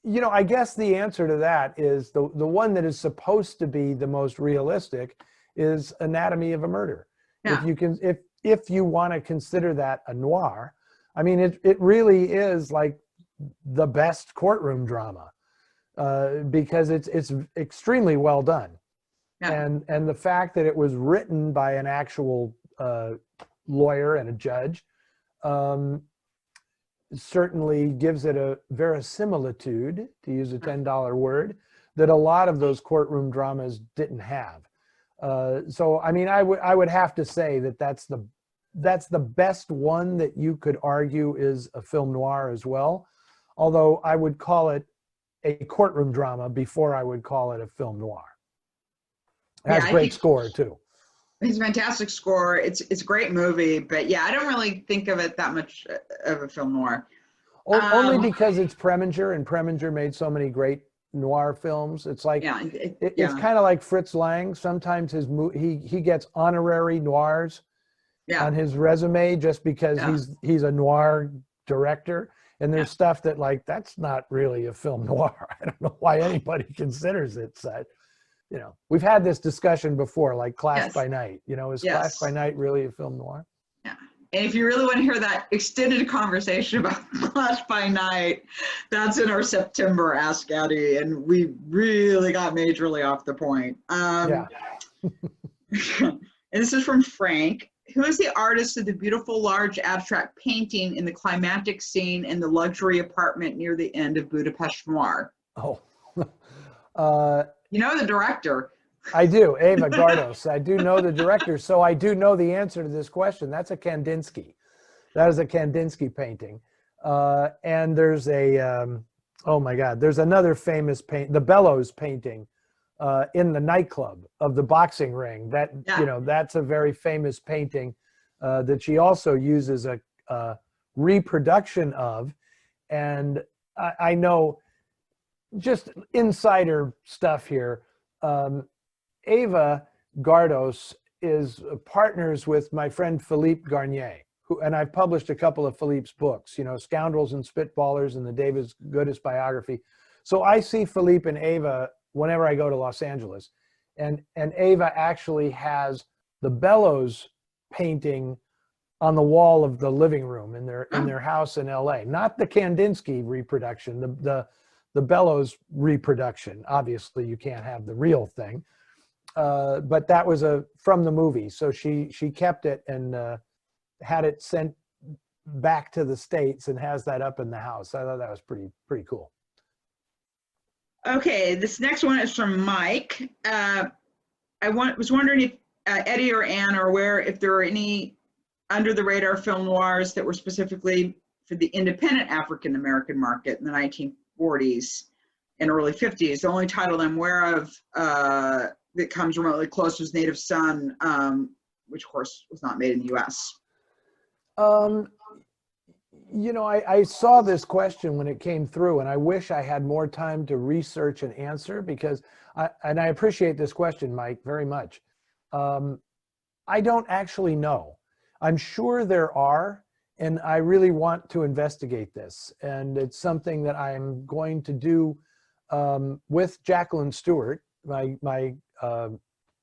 You know, I guess the answer to that is the one that is supposed to be the most realistic is Anatomy of a Murder. Yeah. If you want to consider that a noir, I mean, it really is like the best courtroom drama, because it's extremely well done. Yeah. And the fact that it was written by an actual lawyer and a judge certainly gives it a verisimilitude, to use a $10 word, that a lot of those courtroom dramas didn't have. So, I mean, I would have to say that that's the best one that you could argue is a film noir as well. Although I would call it a courtroom drama before I would call it a film noir. It has great score too. It's a fantastic score. It's a great movie, but yeah, I don't really think of it that much of a film noir. Only because it's Preminger, and Preminger made so many great noir films. It's like it's kind of like Fritz Lang. Sometimes he gets honorary noirs on his resume just because he's a noir director. And there's stuff that, like, that's not really a film noir. I don't know why anybody considers it such. You know, we've had this discussion before, like Class by Night. You know, is Class by Night really a film noir? Yeah. And if you really want to hear that extended conversation about Class by Night, that's in our September Ask Addie, and we really got majorly off the point. And this is from Frank. Who is the artist of the beautiful large abstract painting in the climactic scene in the luxury apartment near the end of Budapest Noir? Oh. You know the director. I do, Ava Gardos. I do know the director, so I do know the answer to this question. That's a Kandinsky. That is a Kandinsky painting. And there's a, oh my God, there's another famous paint, the Bellows painting in the nightclub of the boxing ring. That, you know, that's a very famous painting that she also uses a reproduction of. And I know, just insider stuff here, Ava Gardos is partners with my friend Philippe Garnier, who, and I've published a couple of Philippe's books, you know, Scoundrels and Spitballers and the David Goodis biography. So I see Philippe and Ava whenever I go to Los Angeles. And Ava actually has the Bellows painting on the wall of the living room in their house in LA. Not the Kandinsky reproduction, the Bellows reproduction. Obviously you can't have the real thing. But that was from the movie. So she kept it and had it sent back to the States and has that up in the house. I thought that was pretty cool. Okay, this next one is from Mike. Was wondering if Eddie or Ann are aware if there are any under the radar film noirs that were specifically for the independent African American market in the 1940s and early 50s. The only title I'm aware of that comes remotely close was Native Son, which of course was not made in the US. You know, I saw this question when it came through, and I wish I had more time to research and answer, because I appreciate this question, Mike, very much. I don't actually know. I'm sure there are, and I really want to investigate this. And it's something that I'm going to do with Jacqueline Stewart, my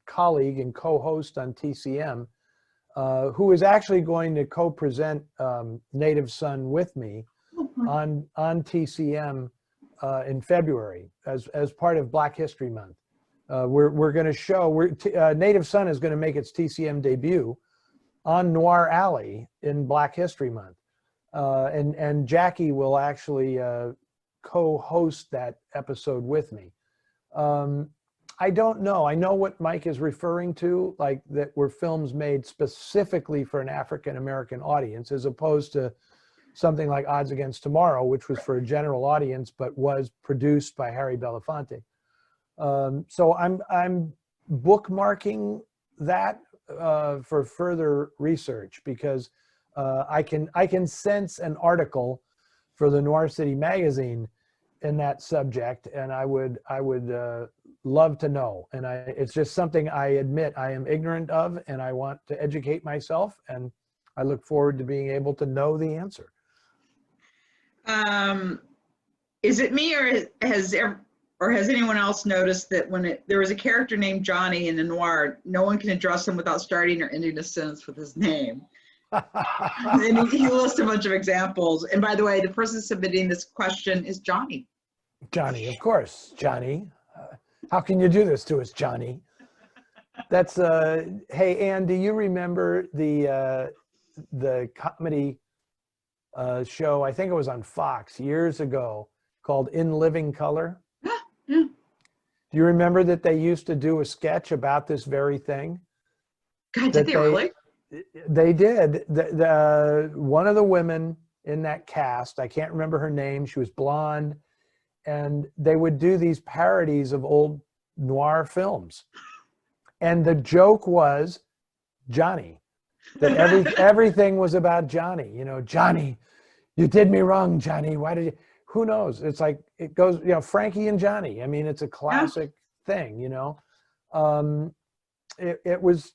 colleague and co-host on TCM, who is actually going to co-present Native Son with me on TCM in February as part of Black History Month. We're going to show, Native Son is going to make its TCM debut on Noir Alley in Black History Month. And Jackie will actually co-host that episode with me. I don't know. I know what Mike is referring to, like that were films made specifically for an African-American audience, as opposed to something like Odds Against Tomorrow, which was for a general audience, but was produced by Harry Belafonte. So I'm bookmarking that for further research, because I can sense an article for the Noir City magazine in that subject, and I would love to know. And it's just something I admit I am ignorant of, and I want to educate myself, and I look forward to being able to know the answer. Is it me, or has anyone else noticed that when there was a character named Johnny in the noir, no one can address him without starting or ending a sentence with his name? And he lists a bunch of examples. And by the way, the person submitting this question is Johnny. Johnny, of course, Johnny. How can you do this to us, Johnny? That's hey, Ann, do you remember the comedy show? I think it was on Fox years ago, called In Living Color. Yeah. Do you remember that they used to do a sketch about this very thing? God, did they really? They did. One of the women in that cast, I can't remember her name, she was blonde, and they would do these parodies of old noir films. And the joke was Johnny, that everything was about Johnny. You know, Johnny, you did me wrong, Johnny. Why did you? Who knows? It's like, it goes, you know, Frankie and Johnny. I mean, it's a classic thing, you know. It was,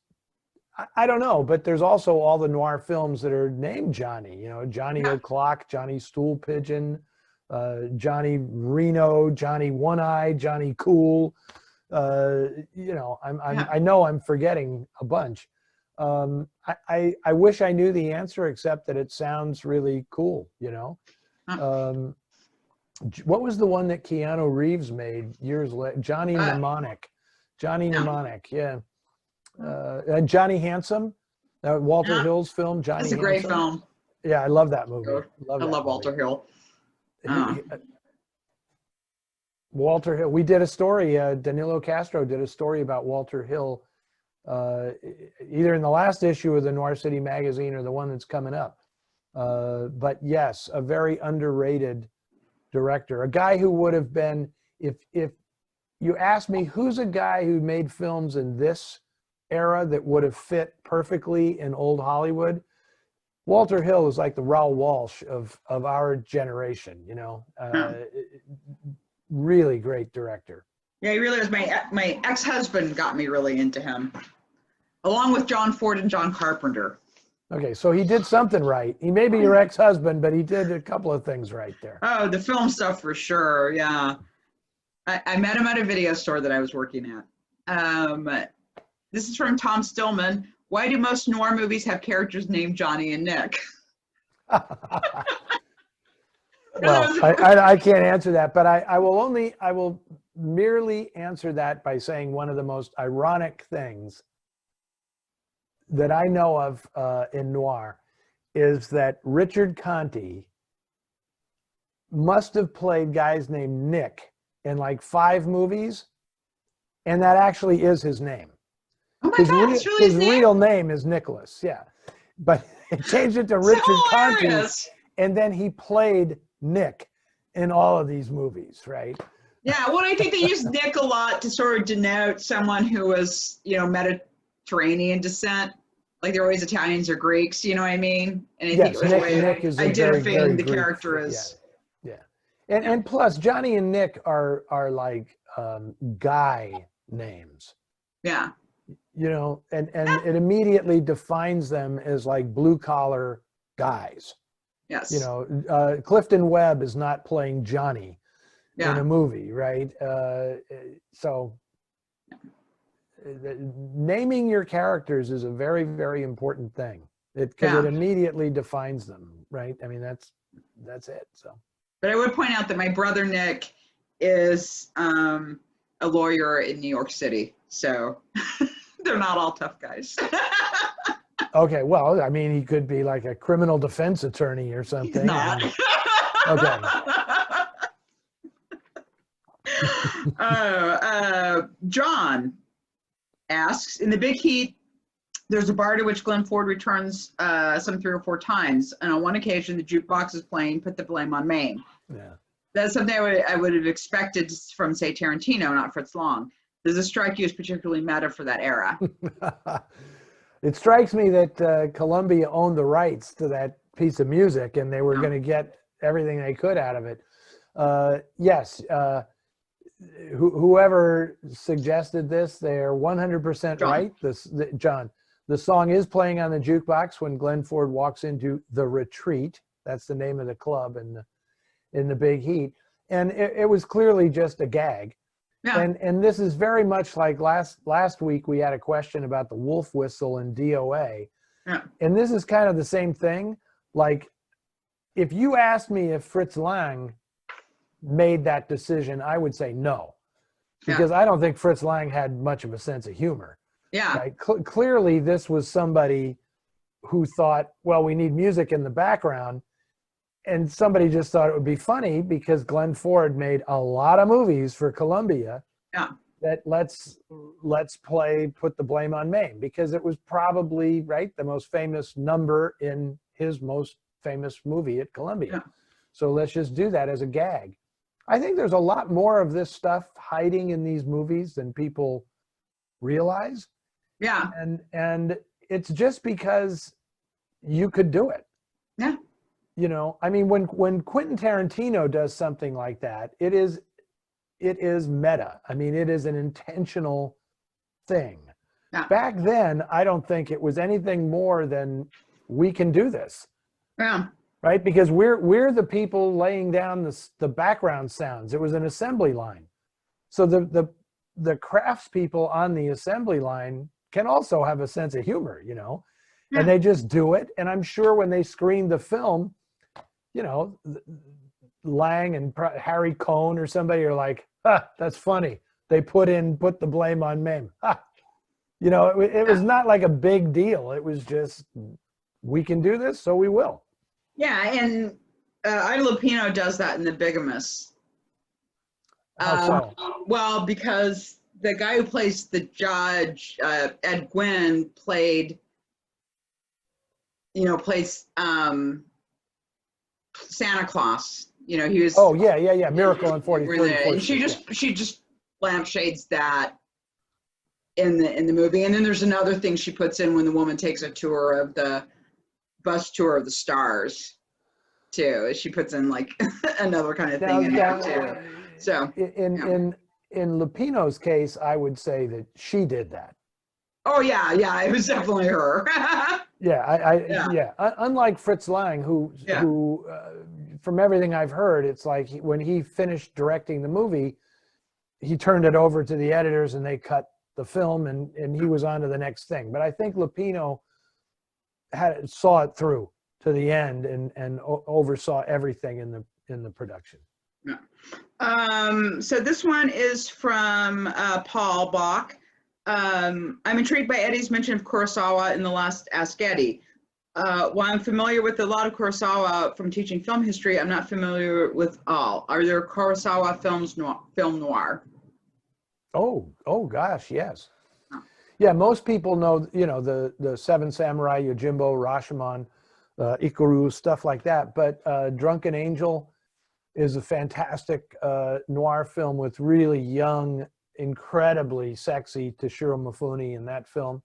I don't know, but there's also all the noir films that are named Johnny, you know, Johnny O'Clock, Johnny Stool Pigeon, Johnny Reno, Johnny One Eye, Johnny Cool. You know, I know I'm forgetting a bunch. I wish I knew the answer, except that it sounds really cool, you know. What was the one that Keanu Reeves made years later? Johnny Mnemonic. Johnny Mnemonic, yeah. And Johnny Handsome, Walter Hill's film, Johnny Handsome. That's a great film. Yeah, I love that movie. I love Walter Hill. Walter Hill. We did a story, Danilo Castro did a story about Walter Hill, either in the last issue of the Noir City magazine or the one that's coming up. But yes, a very underrated director, a guy who would have been, if you ask me who's a guy who made films in this era that would have fit perfectly in old Hollywood, Walter Hill is like the Raoul Walsh of our generation, you know. Really great director. Yeah, he really was. My ex-husband got me really into him, along with John Ford and John Carpenter. Okay, so he did something right. He may be your ex-husband, but he did a couple of things right there. Oh, the film stuff for sure. Yeah, I met him at a video store that I was working at. This is from Tom Stillman. Why do most noir movies have characters named Johnny and Nick? Well, I can't answer that, but I will merely answer that by saying one of the most ironic things that I know of in noir is that Richard Conte must have played guys named Nick in like 5 movies, and that actually is his name. Oh my God, it's really his real name is Nicholas, yeah. But he changed it to Richard Conte, and then he played Nick in all of these movies, right? Yeah, well, I think they use Nick a lot to sort of denote someone who was, you know, Mediterranean descent. Like they're always Italians or Greeks, you know what I mean? And I think it was Nick is identifying the character as. Yeah. And plus, Johnny and Nick are like guy names. Yeah. You know, and it immediately defines them as like blue collar guys. Yes. You know, Clifton Webb is not playing Johnny in a movie, right? So naming your characters is a very, very important thing. Because it immediately defines them, right? I mean, that's it. So. But I would point out that my brother Nick is a lawyer in New York City, so they're not all tough guys. Okay, well, I mean, he could be like a criminal defense attorney or something. He's not. Okay. John asks, in The Big Heat, there's a bar to which Glenn Ford returns some 3 or 4 times, and on one occasion, the jukebox is playing "Put the Blame on Maine." Yeah. That's something I would have expected from, say, Tarantino, not Fritz Lang. Does this strike you as particularly meta for that era? It strikes me that Columbia owned the rights to that piece of music, and they were going to get everything they could out of it. Yes, whoever suggested this, they're 100% right. John, the song is playing on the jukebox when Glenn Ford walks into the Retreat. That's the name of the club in the Big Heat, and it was clearly just a gag. Yeah. And this is very much like last week we had a question about the wolf whistle and DOA. Yeah. And this is kind of the same thing. Like, if you asked me if Fritz Lang made that decision, I would say no. Because I don't think Fritz Lang had much of a sense of humor. Yeah. Right? Clearly, this was somebody who thought, well, we need music in the background. And somebody just thought it would be funny because Glenn Ford made a lot of movies for Columbia. Yeah. That let's play "Put the Blame on Maine" because it was probably the most famous number in his most famous movie at Columbia. Yeah. So let's just do that as a gag. I think there's a lot more of this stuff hiding in these movies than people realize. Yeah. And it's just because you could do it. Yeah. You know, I mean, when Quentin Tarantino does something like that, it is meta. I mean, it is an intentional thing. Yeah. Back then, I don't think it was anything more than we can do this. Yeah. Right? Because we're the people laying down the background sounds. It was an assembly line. So the craftspeople on the assembly line can also have a sense of humor, you know, and they just do it. And I'm sure when they screened the film, you know, Lang and Harry Cohn or somebody are like, that's funny. They put the blame on Maine. You know, it was not like a big deal. It was just, we can do this, so we will. Yeah, and Ida Lupino does that in The Bigamist. How so? Well, because the guy who plays the judge, Ed Gwynn, plays Santa Claus. You know, he was. Oh yeah, Miracle on 43rd Street. She just lampshades that in the movie. And then there's another thing she puts in when the woman takes a tour of the bus tour of the stars too. She puts in like another kind of thing in there too. So in Lupino's case, I would say that she did that. Oh yeah, it was definitely her. Yeah. Unlike Fritz Lang, who from everything I've heard, it's like when he finished directing the movie, he turned it over to the editors and they cut the film and he was on to the next thing. But I think Lupino saw it through to the end and oversaw everything in the production. Yeah. So this one is from Paul Bach. I'm intrigued by Eddie's mention of Kurosawa in the last Ask Eddie. While I'm familiar with a lot of Kurosawa from teaching film history, I'm not familiar with all. Are there Kurosawa film noir? Oh gosh, yes. Yeah, most people know, the Seven Samurai, Yojimbo, Rashomon, Ikaru, stuff like that. But Drunken Angel is a fantastic noir film with really young, incredibly sexy Toshiro Mifune in that film.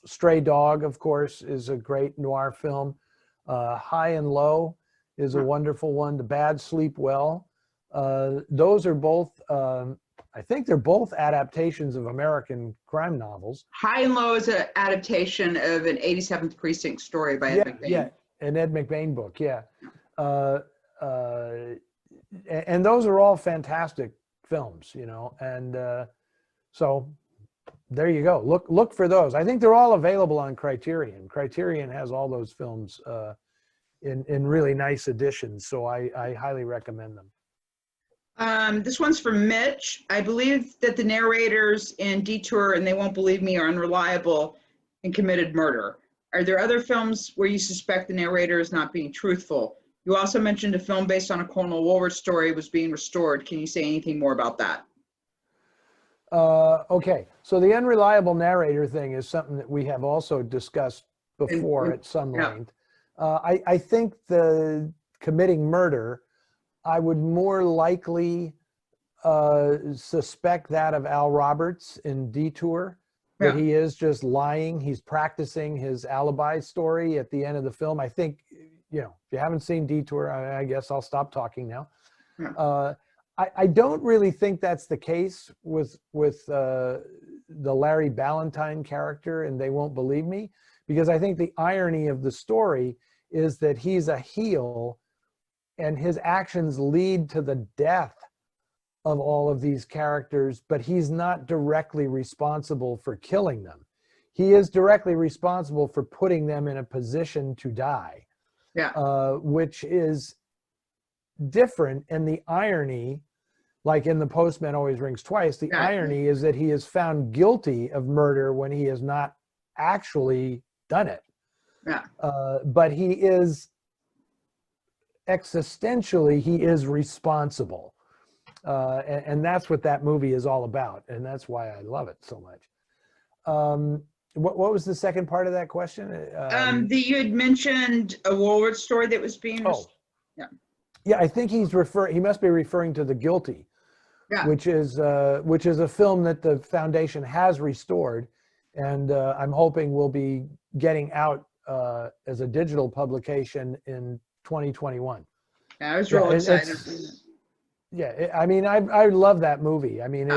Stray Dog, of course, is a great noir film. High and Low is a wonderful one. The Bad Sleep Well. Those are both, I think they're both adaptations of American crime novels. High and Low is an adaptation of an 87th Precinct story by Ed McBain. Yeah, an Ed McBain book, yeah. And those are all fantastic films, and so there you go. Look for those. I think they're all available on Criterion. Criterion has all those films in really nice editions, so I highly recommend them. This one's from Mitch. I believe that the narrators in Detour and They Won't Believe Me are unreliable and committed murder. Are there other films where you suspect the narrator is not being truthful? You also mentioned a film based on a Cornwell Woolworth story was being restored. Can you say anything more about that? Okay, so the unreliable narrator thing is something that we have also discussed before at some length. I think the committing murder, I would more likely suspect that of Al Roberts in Detour, that he is just lying. He's practicing his alibi story at the end of the film. I think, if you haven't seen Detour, I guess I'll stop talking now. I don't really think that's the case with the Larry Ballantyne character and They Won't Believe Me, because I think the irony of the story is that he's a heel and his actions lead to the death of all of these characters, but he's not directly responsible for killing them. He is directly responsible for putting them in a position to die, which is different. And the irony, like in The Postman Always Rings Twice, the irony is that he is found guilty of murder when he has not actually done it. But he is, existentially, he is responsible. And that's what that movie is all about. And that's why I love it so much. What was the second part of that question? You had mentioned a Woolworth story that was being I think he must be referring to The Guilty, which is a film that the foundation has restored, and I'm hoping will be getting out as a digital publication in 2021. I was real excited. I love that movie. I mean,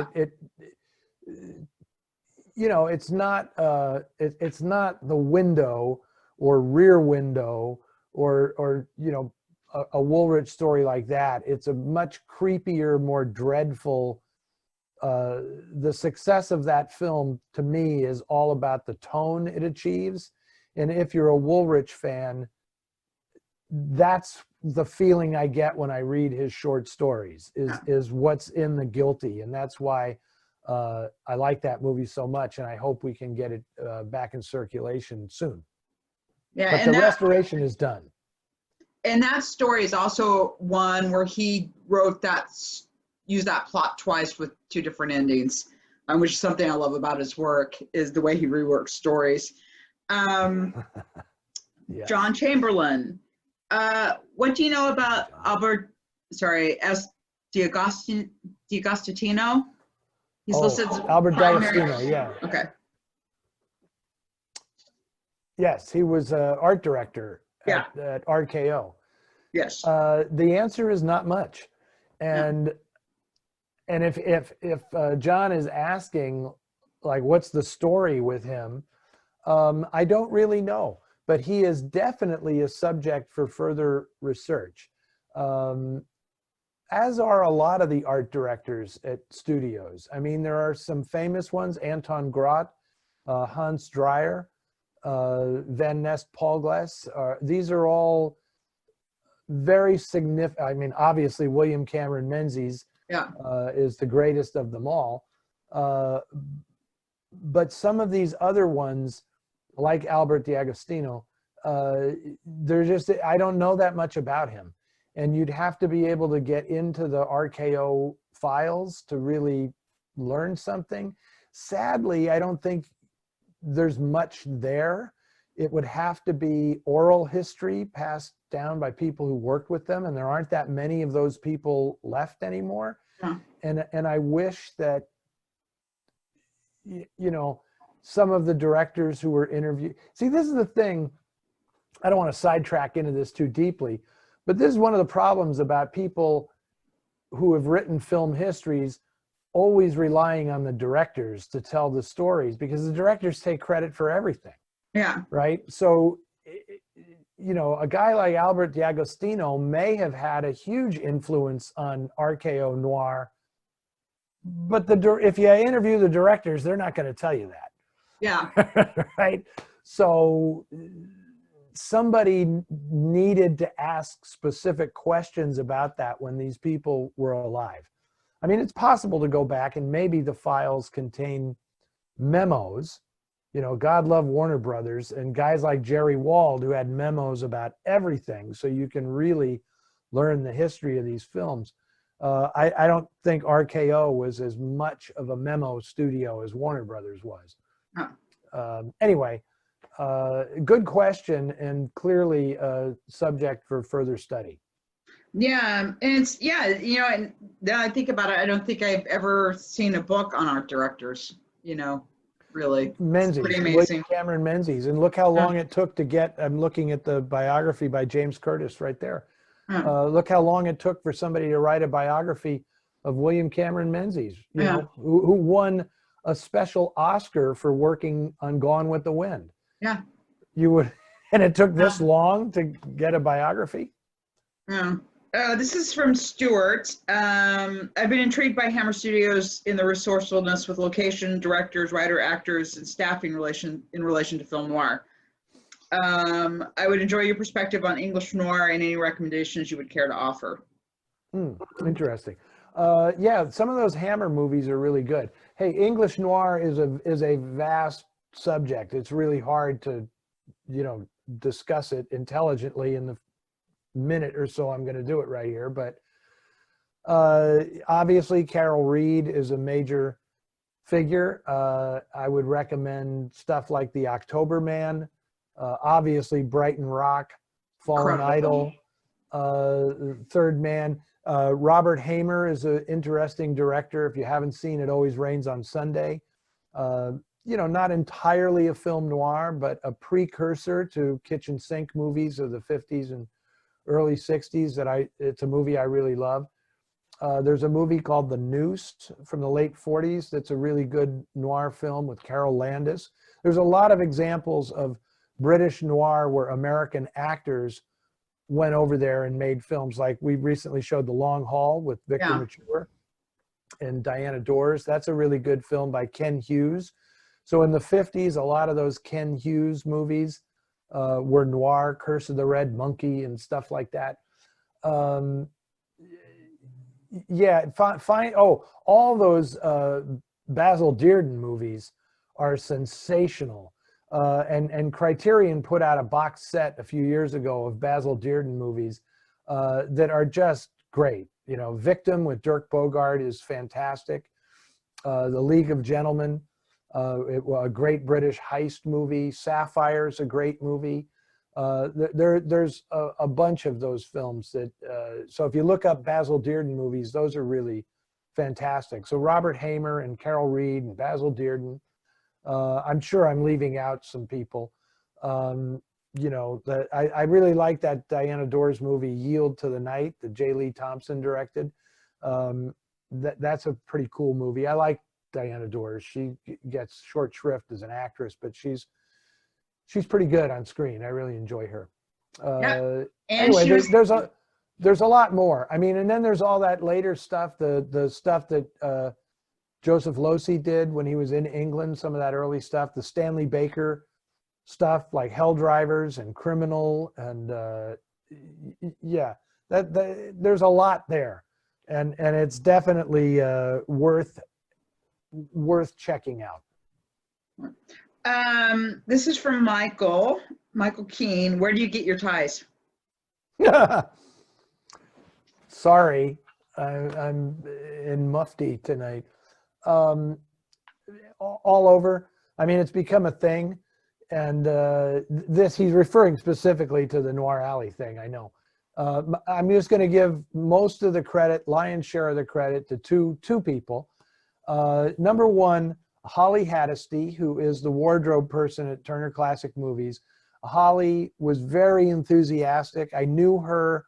it's not The Window or Rear Window or a Woolrich story like that. It's a much creepier, more dreadful. The success of that film to me is all about the tone it achieves. And if you're a Woolrich fan, that's the feeling I get when I read his short stories is what's in The Guilty. And that's why I like that movie so much. And I hope we can get it back in circulation soon. But the restoration is done. And that story is also one where he used that plot twice with two different endings, which is something I love about his work, is the way he reworks stories. John Chamberlain. What do you know about D'Agostino. He's Oh, listed as Albert primary. D'Agostino, yeah. Okay. Yes, he was art director Yeah. at RKO. Yes. The answer is not much. And if John is asking, like, what's the story with him? I don't really know, but he is definitely a subject for further research, as are a lot of the art directors at studios. I mean, there are some famous ones: Anton Grot, Hans Dreyer, Van Nest Paulglass. These are all very significant. I mean, obviously, William Cameron Menzies is the greatest of them all. But some of these other ones, like Albert D'Agostino, they're just, I don't know that much about him. And you'd have to be able to get into the RKO files to really learn something. Sadly, I don't think there's much there. It would have to be oral history passed down by people who worked with them, and there aren't that many of those people left anymore. Yeah. And I wish that, some of the directors who were interviewed. See, this is the thing. I don't want to sidetrack into this too deeply, but this is one of the problems about people who have written film histories always relying on the directors to tell the stories, because the directors take credit for everything. Yeah. Right. So, a guy like Albert D'Agostino may have had a huge influence on RKO noir, but if you interview the directors, they're not going to tell you that. Yeah. Right. So somebody needed to ask specific questions about that when these people were alive. I mean, it's possible to go back and maybe the files contain memos. God love Warner Brothers, and guys like Jerry Wald who had memos about everything, so you can really learn the history of these films. I don't think RKO was as much of a memo studio as Warner Brothers was. Anyway, good question, and clearly a subject for further study. Yeah, and and now I think about it, I don't think I've ever seen a book on art directors, really. Menzies, pretty amazing. William Cameron Menzies, and look how long it took to get, I'm looking at the biography by James Curtis right there. Look how long it took for somebody to write a biography of William Cameron Menzies, who won a special Oscar for working on Gone with the Wind. Yeah. And it took this long to get a biography? Yeah. This is from Stuart. I've been intrigued by Hammer Studios in the resourcefulness with location, directors, writer, actors, and staffing in relation to film noir. I would enjoy your perspective on English noir and any recommendations you would care to offer. Interesting. Yeah, some of those Hammer movies are really good. Hey, English noir is a vast subject. It's really hard to, discuss it intelligently in the minute or so I'm going to do it right here. But obviously, Carol Reed is a major figure. I would recommend stuff like The October Man, obviously Brighton Rock, Fallen Idol, Third Man. Robert Hamer is an interesting director. If you haven't seen It Always Rains on Sunday, not entirely a film noir, but a precursor to kitchen sink movies of the 50s and early 60s it's a movie I really love. There's a movie called The Noose from the late 40s that's a really good noir film with Carol Landis. There's a lot of examples of British noir where American actors went over there and made films. Like we recently showed The Long Haul with Victor Mature and Diana Dors. That's a really good film by Ken Hughes. So in the 50s, a lot of those Ken Hughes movies were noir, Curse of the Red Monkey and stuff like that. All those Basil Dearden movies are sensational. And Criterion put out a box set a few years ago of Basil Dearden movies that are just great. Victim with Dirk Bogarde is fantastic. The League of Gentlemen, a great British heist movie. Sapphire is a great movie. There's a bunch of those films that, so if you look up Basil Dearden movies, those are really fantastic. So Robert Hamer and Carol Reed and Basil Dearden. I'm sure I'm leaving out some people. You know, I really like that Diana Dors movie, Yield to the Night, that J. Lee Thompson directed. That's a pretty cool movie. I like Diana Dors. She gets short shrift as an actress, but she's pretty good on screen. I really enjoy her. Yeah. Anyway, there's a lot more. I mean, and then there's all that later stuff, the stuff that Joseph Losey did when he was in England, some of that early stuff, the Stanley Baker stuff like Hell Drivers and Criminal, and yeah, there's a lot there, and it's definitely worth checking out. This is from Michael Keene. Where do you get your ties? Sorry, I'm in mufti tonight. All over. I mean, it's become a thing. And he's referring specifically to the Noir Alley thing, I know. I'm just going to give most of the credit, lion's share of the credit, to two people. Number one, Holly Haddesty, who is the wardrobe person at Turner Classic Movies. Holly was very enthusiastic. I knew her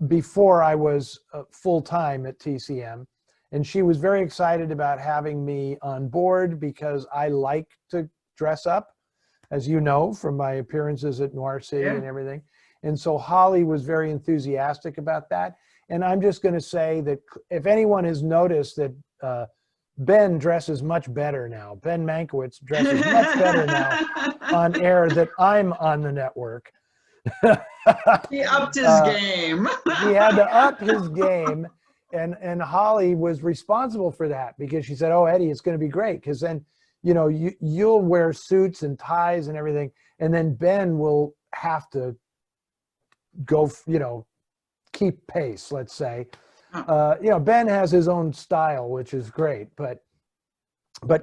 before I was full-time at TCM. And she was very excited about having me on board because I like to dress up, as you know, from my appearances at Noir City and everything. And so Holly was very enthusiastic about that. And I'm just going to say that if anyone has noticed that Ben dresses much better now, Ben Mankiewicz dresses much better now on air that I'm on the network. He upped his game. He had to up his game. And Holly was responsible for that because she said, "Oh, Eddie, it's going to be great because then, you know, you'll wear suits and ties and everything, and then Ben will have to go, you know, keep pace, let's say." You know, Ben has his own style, which is great, but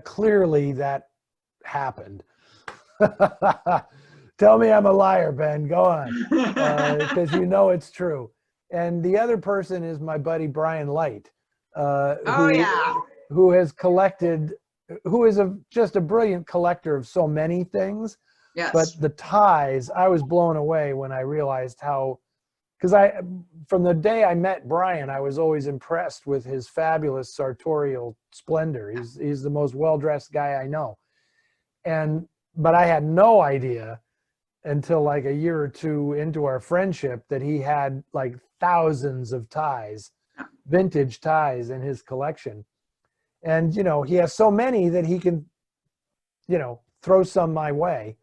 clearly that happened. Tell me I'm a liar, Ben. Go on, because you know it's true. And the other person is my buddy Brian Light, who has collected, who is just a brilliant collector of so many things. Yes. But the ties, I was blown away when I realized how, because from the day I met Brian, I was always impressed with his fabulous sartorial splendor. He's the most well-dressed guy I know. But I had no idea until like a year or two into our friendship that he had like thousands of ties, vintage ties in his collection. And, you know, he has so many that he can, you know, throw some my way.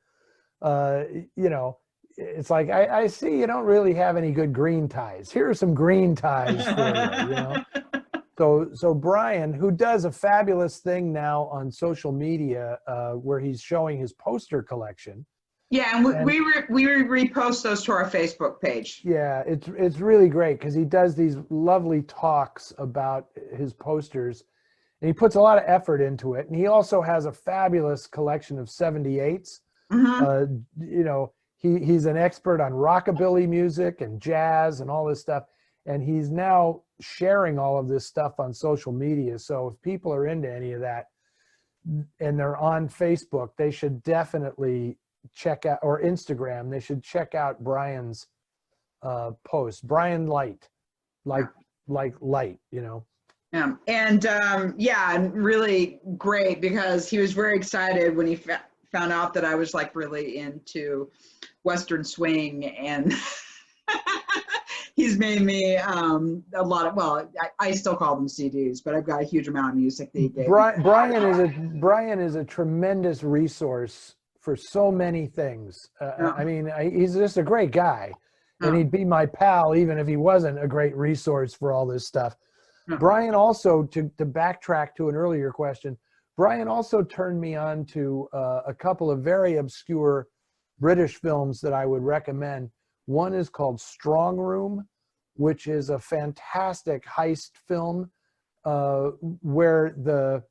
You know, it's like, I see you don't really have any good green ties. Here are some green ties for you, you know. So Brian, who does a fabulous thing now on social media where he's showing his poster collection. Yeah, and we repost those to our Facebook page. Yeah, it's really great because he does these lovely talks about his posters, and he puts a lot of effort into it. And he also has a fabulous collection of 78s. Mm-hmm. You know, he's an expert on rockabilly music and jazz and all this stuff, and he's now sharing all of this stuff on social media. So if people are into any of that and they're on Facebook, they should definitely check out, or Instagram, they should check out Brian's post. Brian Light, like light, you know. Yeah, and yeah, really great because he was very excited when he found out that I was like really into Western swing, and he's made me a lot of, well, I still call them CDs, but I've got a huge amount of music that he gave me. Brian is a tremendous resource for so many things. I mean, he's just a great guy, and he'd be my pal even if he wasn't a great resource for all this stuff. Brian also, to backtrack to an earlier question, Brian also turned me on to a couple of very obscure British films that I would recommend. One is called Strong Room, which is a fantastic heist film where the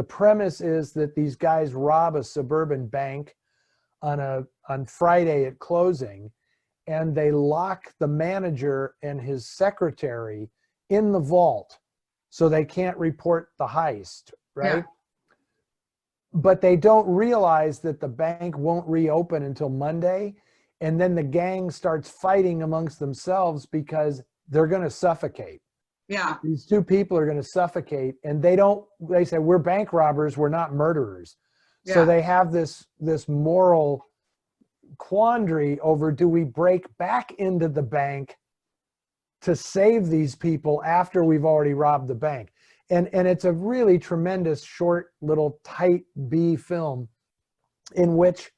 premise is that these guys rob a suburban bank on Friday at closing, and they lock the manager and his secretary in the vault so they can't report the heist, right? Yeah. But they don't realize that the bank won't reopen until Monday, and then the gang starts fighting amongst themselves because they're going to suffocate. Yeah. These two people are going to suffocate, and they say, we're bank robbers, we're not murderers. Yeah. So they have this moral quandary over, do we break back into the bank to save these people after we've already robbed the bank? And it's a really tremendous, short, little tight B film in which,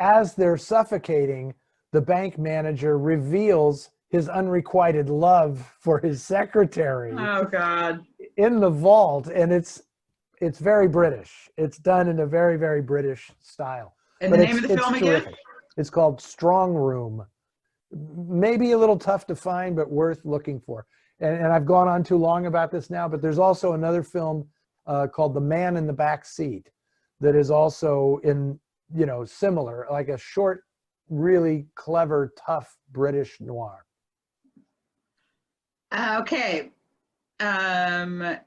as they're suffocating, the bank manager reveals his unrequited love for his secretary. Oh God. In the vault, and it's very British. It's done in a very, very British style. And but the name of the film again? It's called Strong Room. Maybe a little tough to find, but worth looking for. And I've gone on too long about this now, but there's also another film called The Man in the Back Seat that is also similar, like a short, really clever, tough British noir. Okay. So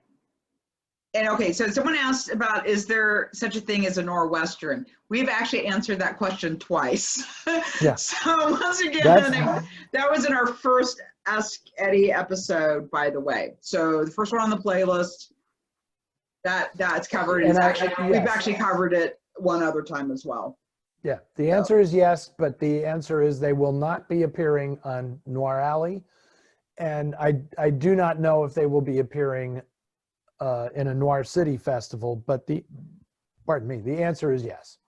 someone asked about, is there such a thing as a noir Western? We've actually answered that question twice. Yeah. So once again, that was in our first Ask Eddie episode, by the way. So the first one on the playlist, that's covered. We've actually covered it one other time as well. Yeah, the answer is yes, but the answer is they will not be appearing on Noir Alley. And I do not know if they will be appearing in a Noir City festival, but the answer is yes.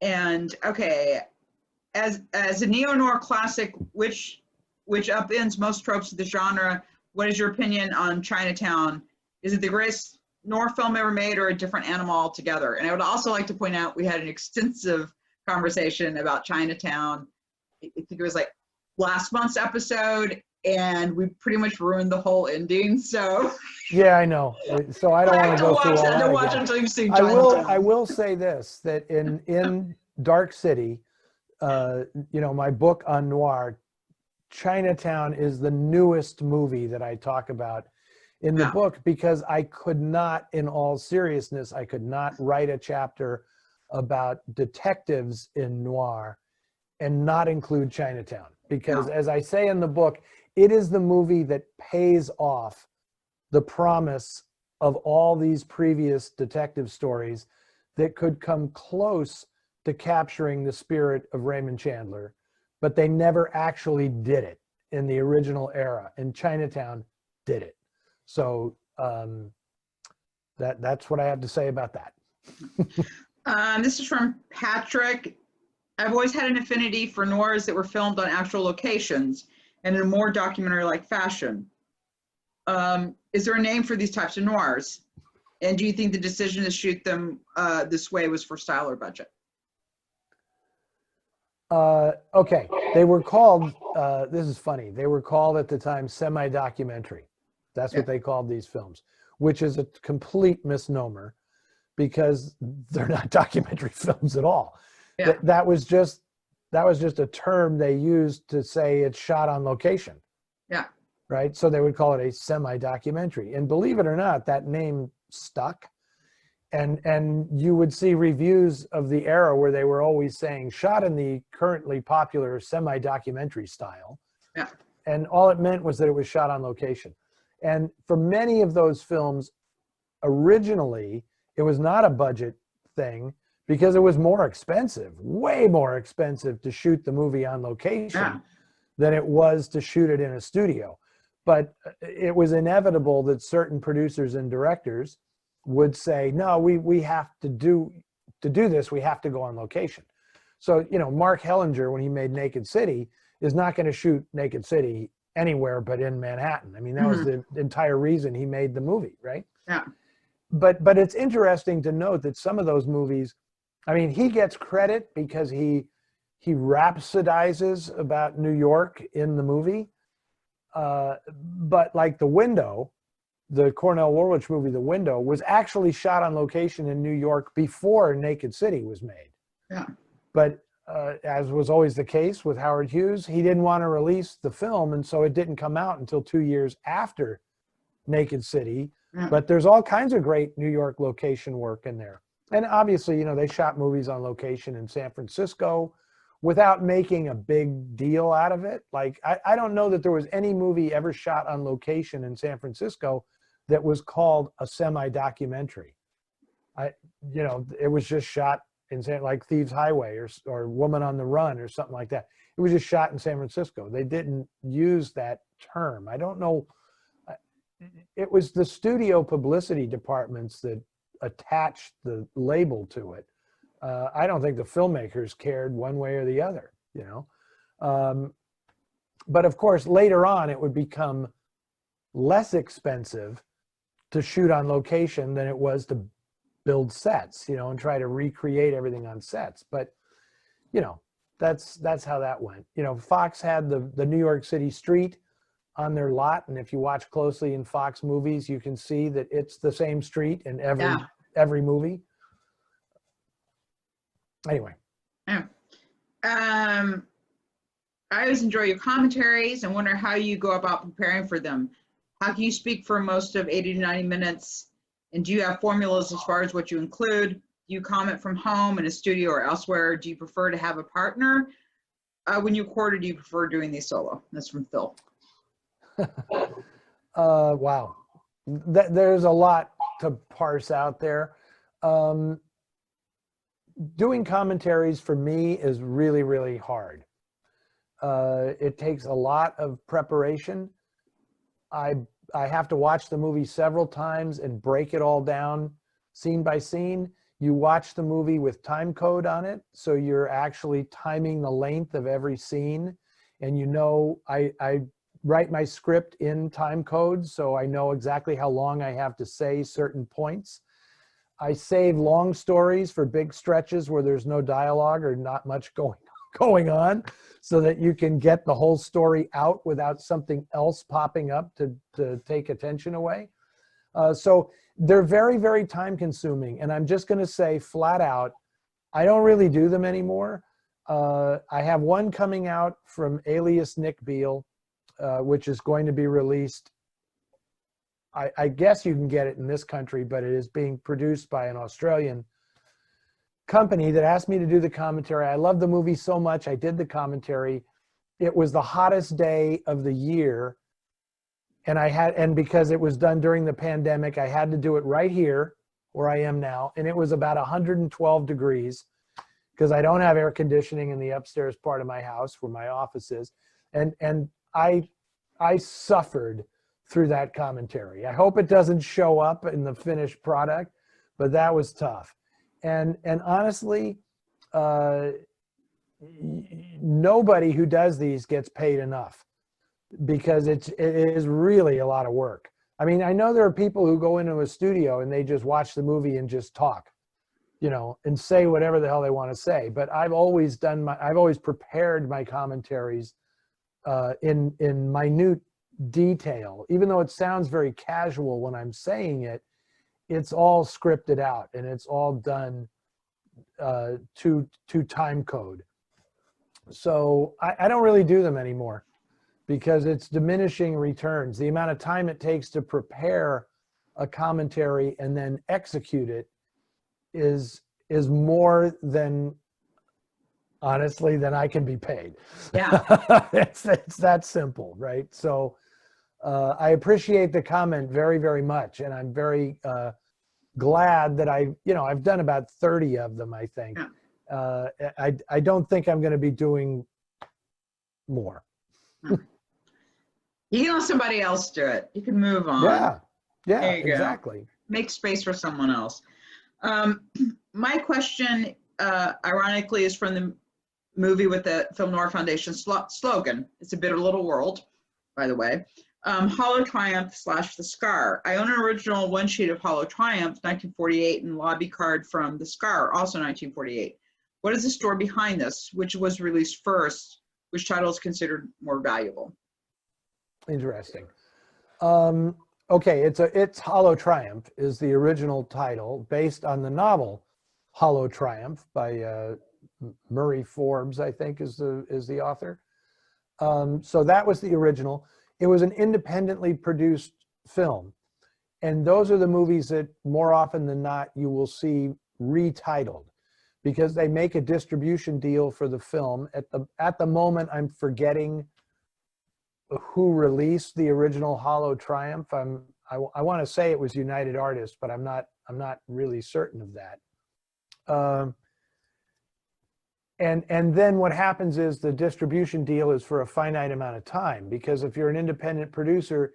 And okay, as a neo-noir classic, which upends most tropes of the genre, what is your opinion on Chinatown? Is it the greatest noir film ever made, or a different animal altogether? And I would also like to point out, we had an extensive conversation about Chinatown. I think it was like last month's episode, and we pretty much ruined the whole ending. So yeah, I know. So I don't want to go through all that. Watch until you've seen Chinatown. I will say this, that in Dark City, my book on noir, Chinatown is the newest movie that I talk about in the book, because I could not, in all seriousness, I could not write a chapter about detectives in noir and not include Chinatown. Because as I say in the book, it is the movie that pays off the promise of all these previous detective stories that could come close to capturing the spirit of Raymond Chandler, but they never actually did it in the original era, and Chinatown did it. So that's what I have to say about that. This is from Patrick. I've always had an affinity for noirs that were filmed on actual locations and in a more documentary-like fashion. Is there a name for these types of noirs? And do you think the decision to shoot them this way was for style or budget? Okay, they were called, this is funny, they were called at the time semi-documentary. That's what they called these films, which is a complete misnomer, because they're not documentary films at all. Yeah. That was just a term they used to say it's shot on location. Yeah. Right? So they would call it a semi-documentary. And believe it or not, that name stuck. And you would see reviews of the era where they were always saying shot in the currently popular semi-documentary style. Yeah. And all it meant was that it was shot on location. And for many of those films, originally, it was not a budget thing, because it was more expensive, way more expensive to shoot the movie on location than it was to shoot it in a studio. But it was inevitable that certain producers and directors would say, no, we have to do this, we have to go on location. So, Mark Hellinger, when he made Naked City, is not going to shoot Naked City anywhere but in Manhattan. I mean, that was the entire reason he made the movie, right? Yeah. But it's interesting to note that some of those movies, I mean, he gets credit because he rhapsodizes about New York in the movie. But like The Window, the Cornell Woolrich movie, The Window, was actually shot on location in New York before Naked City was made. Yeah. But as was always the case with Howard Hughes, he didn't want to release the film, and so it didn't come out until 2 years after Naked City. But there's all kinds of great New York location work in there. And obviously, you know, they shot movies on location in San Francisco without making a big deal out of it. Like, I don't know that there was any movie ever shot on location in San Francisco that was called a semi-documentary. You know, it was just shot in like Thieves Highway or Woman on the Run or something like that. It was just shot in San Francisco. They didn't use that term. I don't know. It was the studio publicity departments that attached the label to it. I don't think the filmmakers cared one way or the other, you know. But of course, later on, it would become less expensive to shoot on location than it was to build sets, you know, and try to recreate everything on sets. But, you know, that's how that went. You know, Fox had the New York City street on their lot, and if you watch closely in Fox movies, you can see that it's the same street in every movie. Anyway. Yeah. I always enjoy your commentaries and wonder how you go about preparing for them. How can you speak for most of 80 to 90 minutes? And do you have formulas as far as what you include? Do you comment from home in a studio or elsewhere? Do you prefer to have a partner when you record, or do you prefer doing these solo? That's from Phil. Wow. There's a lot to parse out there. Doing commentaries for me is really, really hard. It takes a lot of preparation. I have to watch the movie several times and break it all down scene by scene. You watch the movie with time code on it, so you're actually timing the length of every scene. And you know, I write my script in time code, so I know exactly how long I have to say certain points. I save long stories for big stretches where there's no dialogue or not much going on, so that you can get the whole story out without something else popping up to take attention away. So they're very, very time consuming. And I'm just going to say flat out, I don't really do them anymore. I have one coming out from Alias Nick Beale, which is going to be released. I guess you can get it in this country, but it is being produced by an Australian company that asked me to do the commentary. I love the movie so much, I did the commentary. It was the hottest day of the year, and because it was done during the pandemic, I had to do it right here where I am now, and it was about 112 degrees because I don't have air conditioning in the upstairs part of my house where my office is, and I suffered through that commentary. I hope it doesn't show up in the finished product, but that was tough. And honestly, nobody who does these gets paid enough, because it is really a lot of work. I mean, I know there are people who go into a studio and they just watch the movie and just talk, you know, and say whatever the hell they want to say. But I've always prepared my commentaries in minute detail. Even though it sounds very casual when I'm saying it, it's all scripted out and it's all done to time code. So I don't really do them anymore because it's diminishing returns. The amount of time it takes to prepare a commentary and then execute it is more than, honestly, than I can be paid. Yeah. it's that simple, right? So I appreciate the comment very, very much. And I'm very glad that I've done about 30 of them, I think. Yeah. I don't think I'm going to be doing more. You can let somebody else do it. You can move on. Yeah, exactly. Go. Make space for someone else. My question, ironically, is from the movie with the Film Noir Foundation slogan. It's A Bitter Little World, by the way. Hollow Triumph / The Scar. I own an original one sheet of Hollow Triumph, 1948, and lobby card from The Scar, also 1948. What is the story behind this? Which was released first? Which title is considered more valuable? Interesting. Okay, it's Hollow Triumph is the original title, based on the novel Hollow Triumph by Murray Forbes, I think, is the author. So that was the original. It was an independently produced film. And those are the movies that more often than not you will see retitled, because they make a distribution deal for the film. At the moment, I'm forgetting who released the original Hollow Triumph. I want to say it was United Artists, but I'm not really certain of that. And then what happens is the distribution deal is for a finite amount of time, because if you're an independent producer,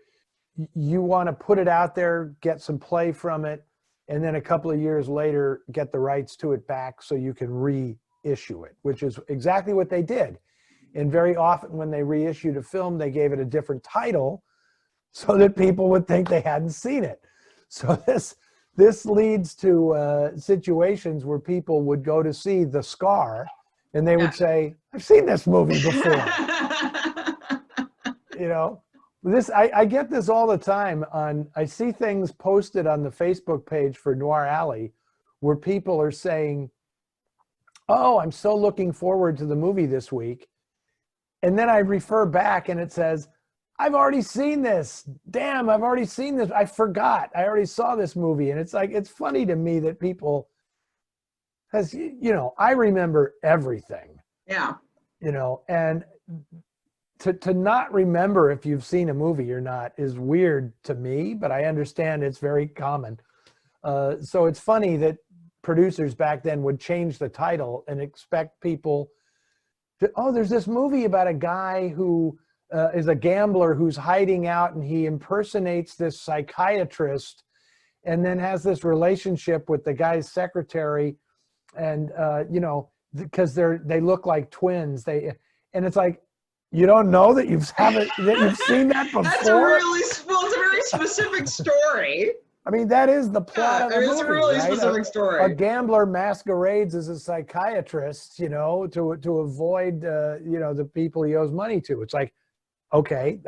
you want to put it out there, get some play from it, and then a couple of years later get the rights to it back so you can reissue it, which is exactly what they did. And very often when they reissued a film, they gave it a different title so that people would think they hadn't seen it. So this leads to situations where people would go to see The Scar and they would say, I've seen this movie before. You know, I get this all the time. I see things posted on the Facebook page for Noir Alley where people are saying, oh, I'm so looking forward to the movie this week. And then I refer back and it says, I've already seen this. Damn, I've already seen this. I forgot. I already saw this movie. And it's like, it's funny to me that people, because, you know, I remember everything. Yeah. You know, and to not remember if you've seen a movie or not is weird to me, but I understand it's very common. So it's funny that producers back then would change the title and expect people to, oh, there's this movie about a guy who is a gambler who's hiding out and he impersonates this psychiatrist and then has this relationship with the guy's secretary. And, you know, because they look like twins. And it's like, you don't know that you've seen that before? That's a really, well, it's a very specific story. I mean, that is the plot of the movie. It's a really specific story. A gambler masquerades as a psychiatrist, you know, to avoid, you know, the people he owes money to. It's like, okay,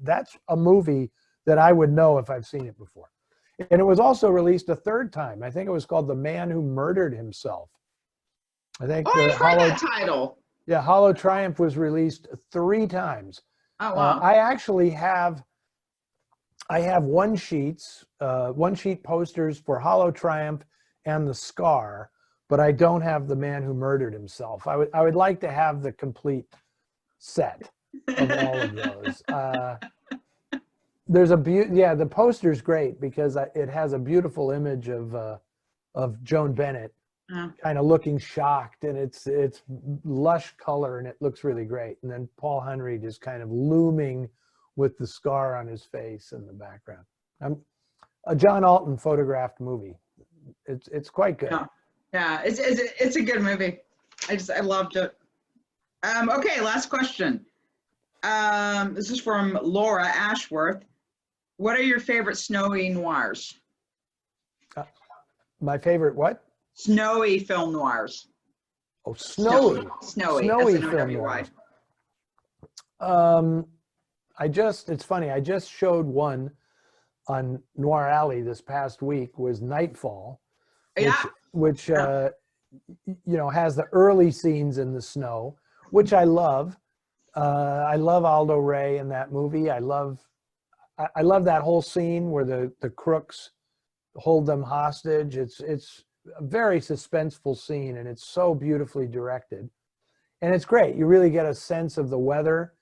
that's a movie that I would know if I've seen it before. And it was also released a third time. I think it was called The Man Who Murdered Himself. I think. Oh, I've heard that title. Yeah, Hollow Triumph was released 3 times. Oh, wow. I actually have one sheet posters for Hollow Triumph and The Scar, but I don't have The Man Who Murdered Himself. I would like to have the complete set of all of those. There's the poster's great because it has a beautiful image of Joan Bennett kind of looking shocked, and it's lush color and it looks really great. And then Paul Henry just kind of looming with the scar on his face in the background. A John Alton photographed movie. It's quite good. Yeah, it's a good movie. I loved it. Okay, last question. This is from Laura Ashworth. What are your favorite snowy noirs? My favorite what? Snowy film noirs. Oh, snowy. Snowy film noirs. It's funny, I just showed one on Noir Alley this past week, was Nightfall, which you know, has the early scenes in the snow, which I love. I love Aldo Ray in that movie. I love that whole scene where the crooks hold them hostage. It's a very suspenseful scene, and it's so beautifully directed. And it's great. You really get a sense of the weather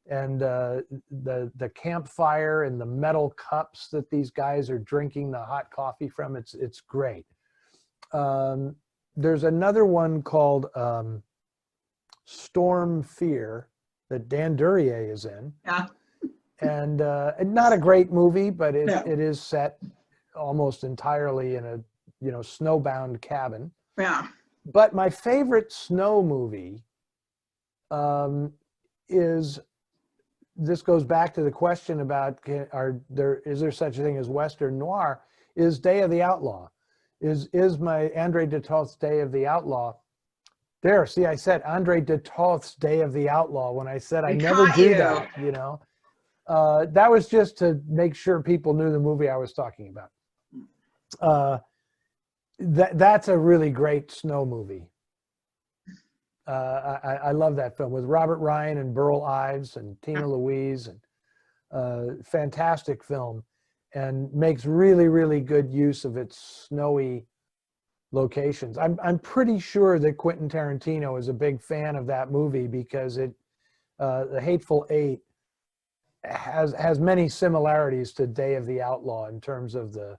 and the campfire and the metal cups that these guys are drinking the hot coffee from. It's great. There's another one called Storm Fear that Dan Duryea is in. Yeah. And not a great movie, but it is set almost entirely in a, you know, snowbound cabin. Yeah. But my favorite snow movie is, this goes back to the question about is there such a thing as Western noir, is Day of the Outlaw. Is my Andre de Toth's Day of the Outlaw. There, see, I said Andre de Toth's Day of the Outlaw when I said I never do that, you know. That was just to make sure people knew the movie I was talking about. That's a really great snow movie. I love that film with Robert Ryan and Burl Ives and Tina Louise, and fantastic film, and makes really, really good use of its snowy locations. I'm pretty sure that Quentin Tarantino is a big fan of that movie because The Hateful Eight has many similarities to Day of the Outlaw in terms of the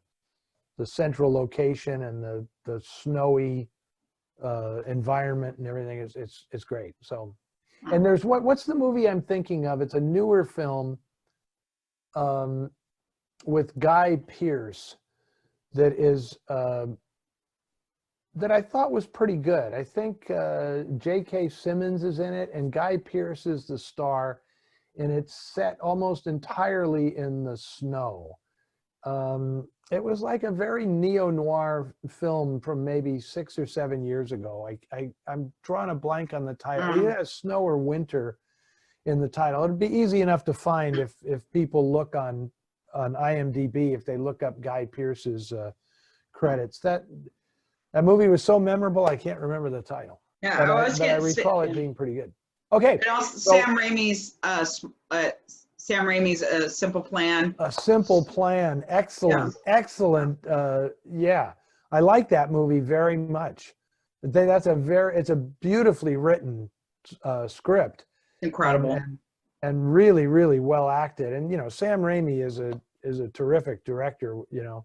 central location and the snowy environment and everything. It's great. So, and there's what's the movie I'm thinking of? It's a newer film with Guy Pearce that is that I thought was pretty good. I think J.K. Simmons is in it, and Guy Pearce is the star, and it's set almost entirely in the snow. It was like a very neo-noir film from maybe 6 or 7 years ago. I'm drawing a blank on the title. It has snow or winter in the title. It'd be easy enough to find if people look on IMDb, if they look up Guy Pearce's credits. That movie was so memorable, I can't remember the title. Yeah, but I recall it being pretty good. Okay. And also Sam Raimi's A Simple Plan. A Simple Plan. Excellent. Yeah. Excellent. Yeah. I like that movie very much. It's a beautifully written script. Incredible. And really, really well acted. And, you know, Sam Raimi is a terrific director, you know.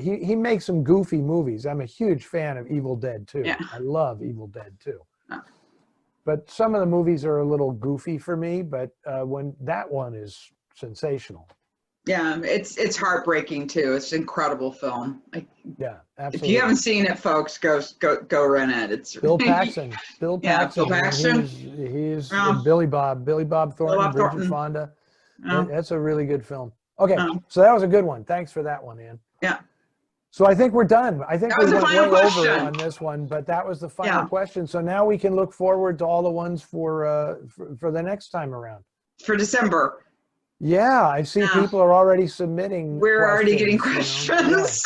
He makes some goofy movies. I'm a huge fan of Evil Dead 2. Yeah. I love Evil Dead 2. But some of the movies are a little goofy for me, but when that one is sensational. Yeah, it's heartbreaking too. It's an incredible film. Yeah, absolutely. If you haven't seen it, folks, go rent it. It's Bill Paxton. Bill Paxton. Bill Paxton. He's Billy Bob Thornton, Bridget Fonda. That's a really good film. Okay, so that was a good one. Thanks for that one, Ann. Yeah. So I think we're done. I think we went way over on this one, but that was the final question. So now we can look forward to all the ones for the next time around. For December. Yeah, I see people are already submitting. We're already getting questions.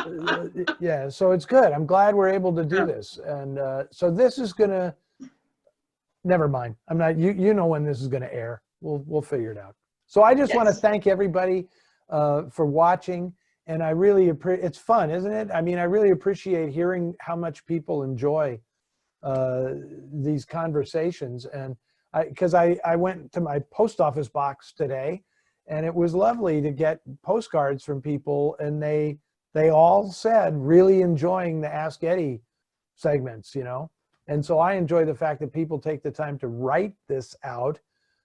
You know? Yeah, so it's good. I'm glad we're able to do this. And so this is gonna. Never mind. I'm not. You know when this is gonna air. We'll figure it out. So I just want to thank everybody for watching. And I really appreciate, it's fun, isn't it? I mean, I really appreciate hearing how much people enjoy these conversations. And because I went to my post office box today, and it was lovely to get postcards from people, and they all said really enjoying the Ask Eddie segments, you know? And so I enjoy the fact that people take the time to write this out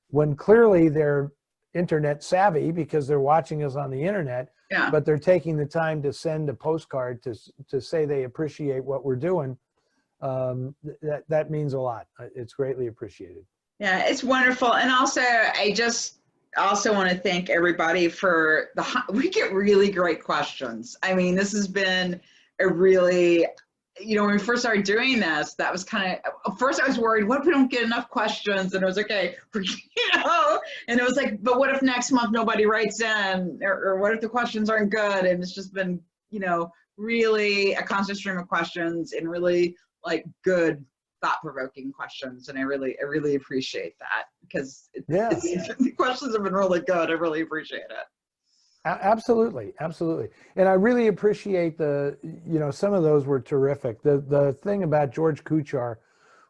when clearly they're internet savvy because they're watching us on the internet. Yeah. But they're taking the time to send a postcard to say they appreciate what we're doing. That means a lot. It's greatly appreciated. Yeah, it's wonderful. And also, I just also want to thank everybody for we get really great questions. I mean, this has been a really, you know, when we first started doing this, that was kind of, first I was worried, what if we don't get enough questions? And it was okay, you know, and it was like, but what if next month nobody writes in, or what if the questions aren't good? And it's just been, you know, really a constant stream of questions and really like good thought-provoking questions. And I really appreciate that because the questions have been really good. I really appreciate it. Absolutely. Absolutely. And I really appreciate you know, some of those were terrific. The thing about George Kuchar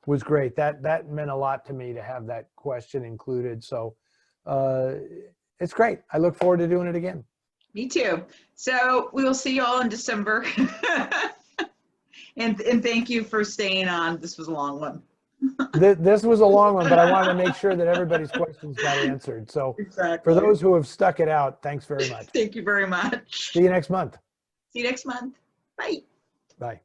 was great. That meant a lot to me to have that question included. So it's great. I look forward to doing it again. Me too. So we will see you all in December. and thank you for staying on. This was a long one. This was a long one, but I wanted to make sure that everybody's questions got answered. So for those who have stuck it out, thanks very much. Thank you very much. See you next month. See you next month. Bye. Bye.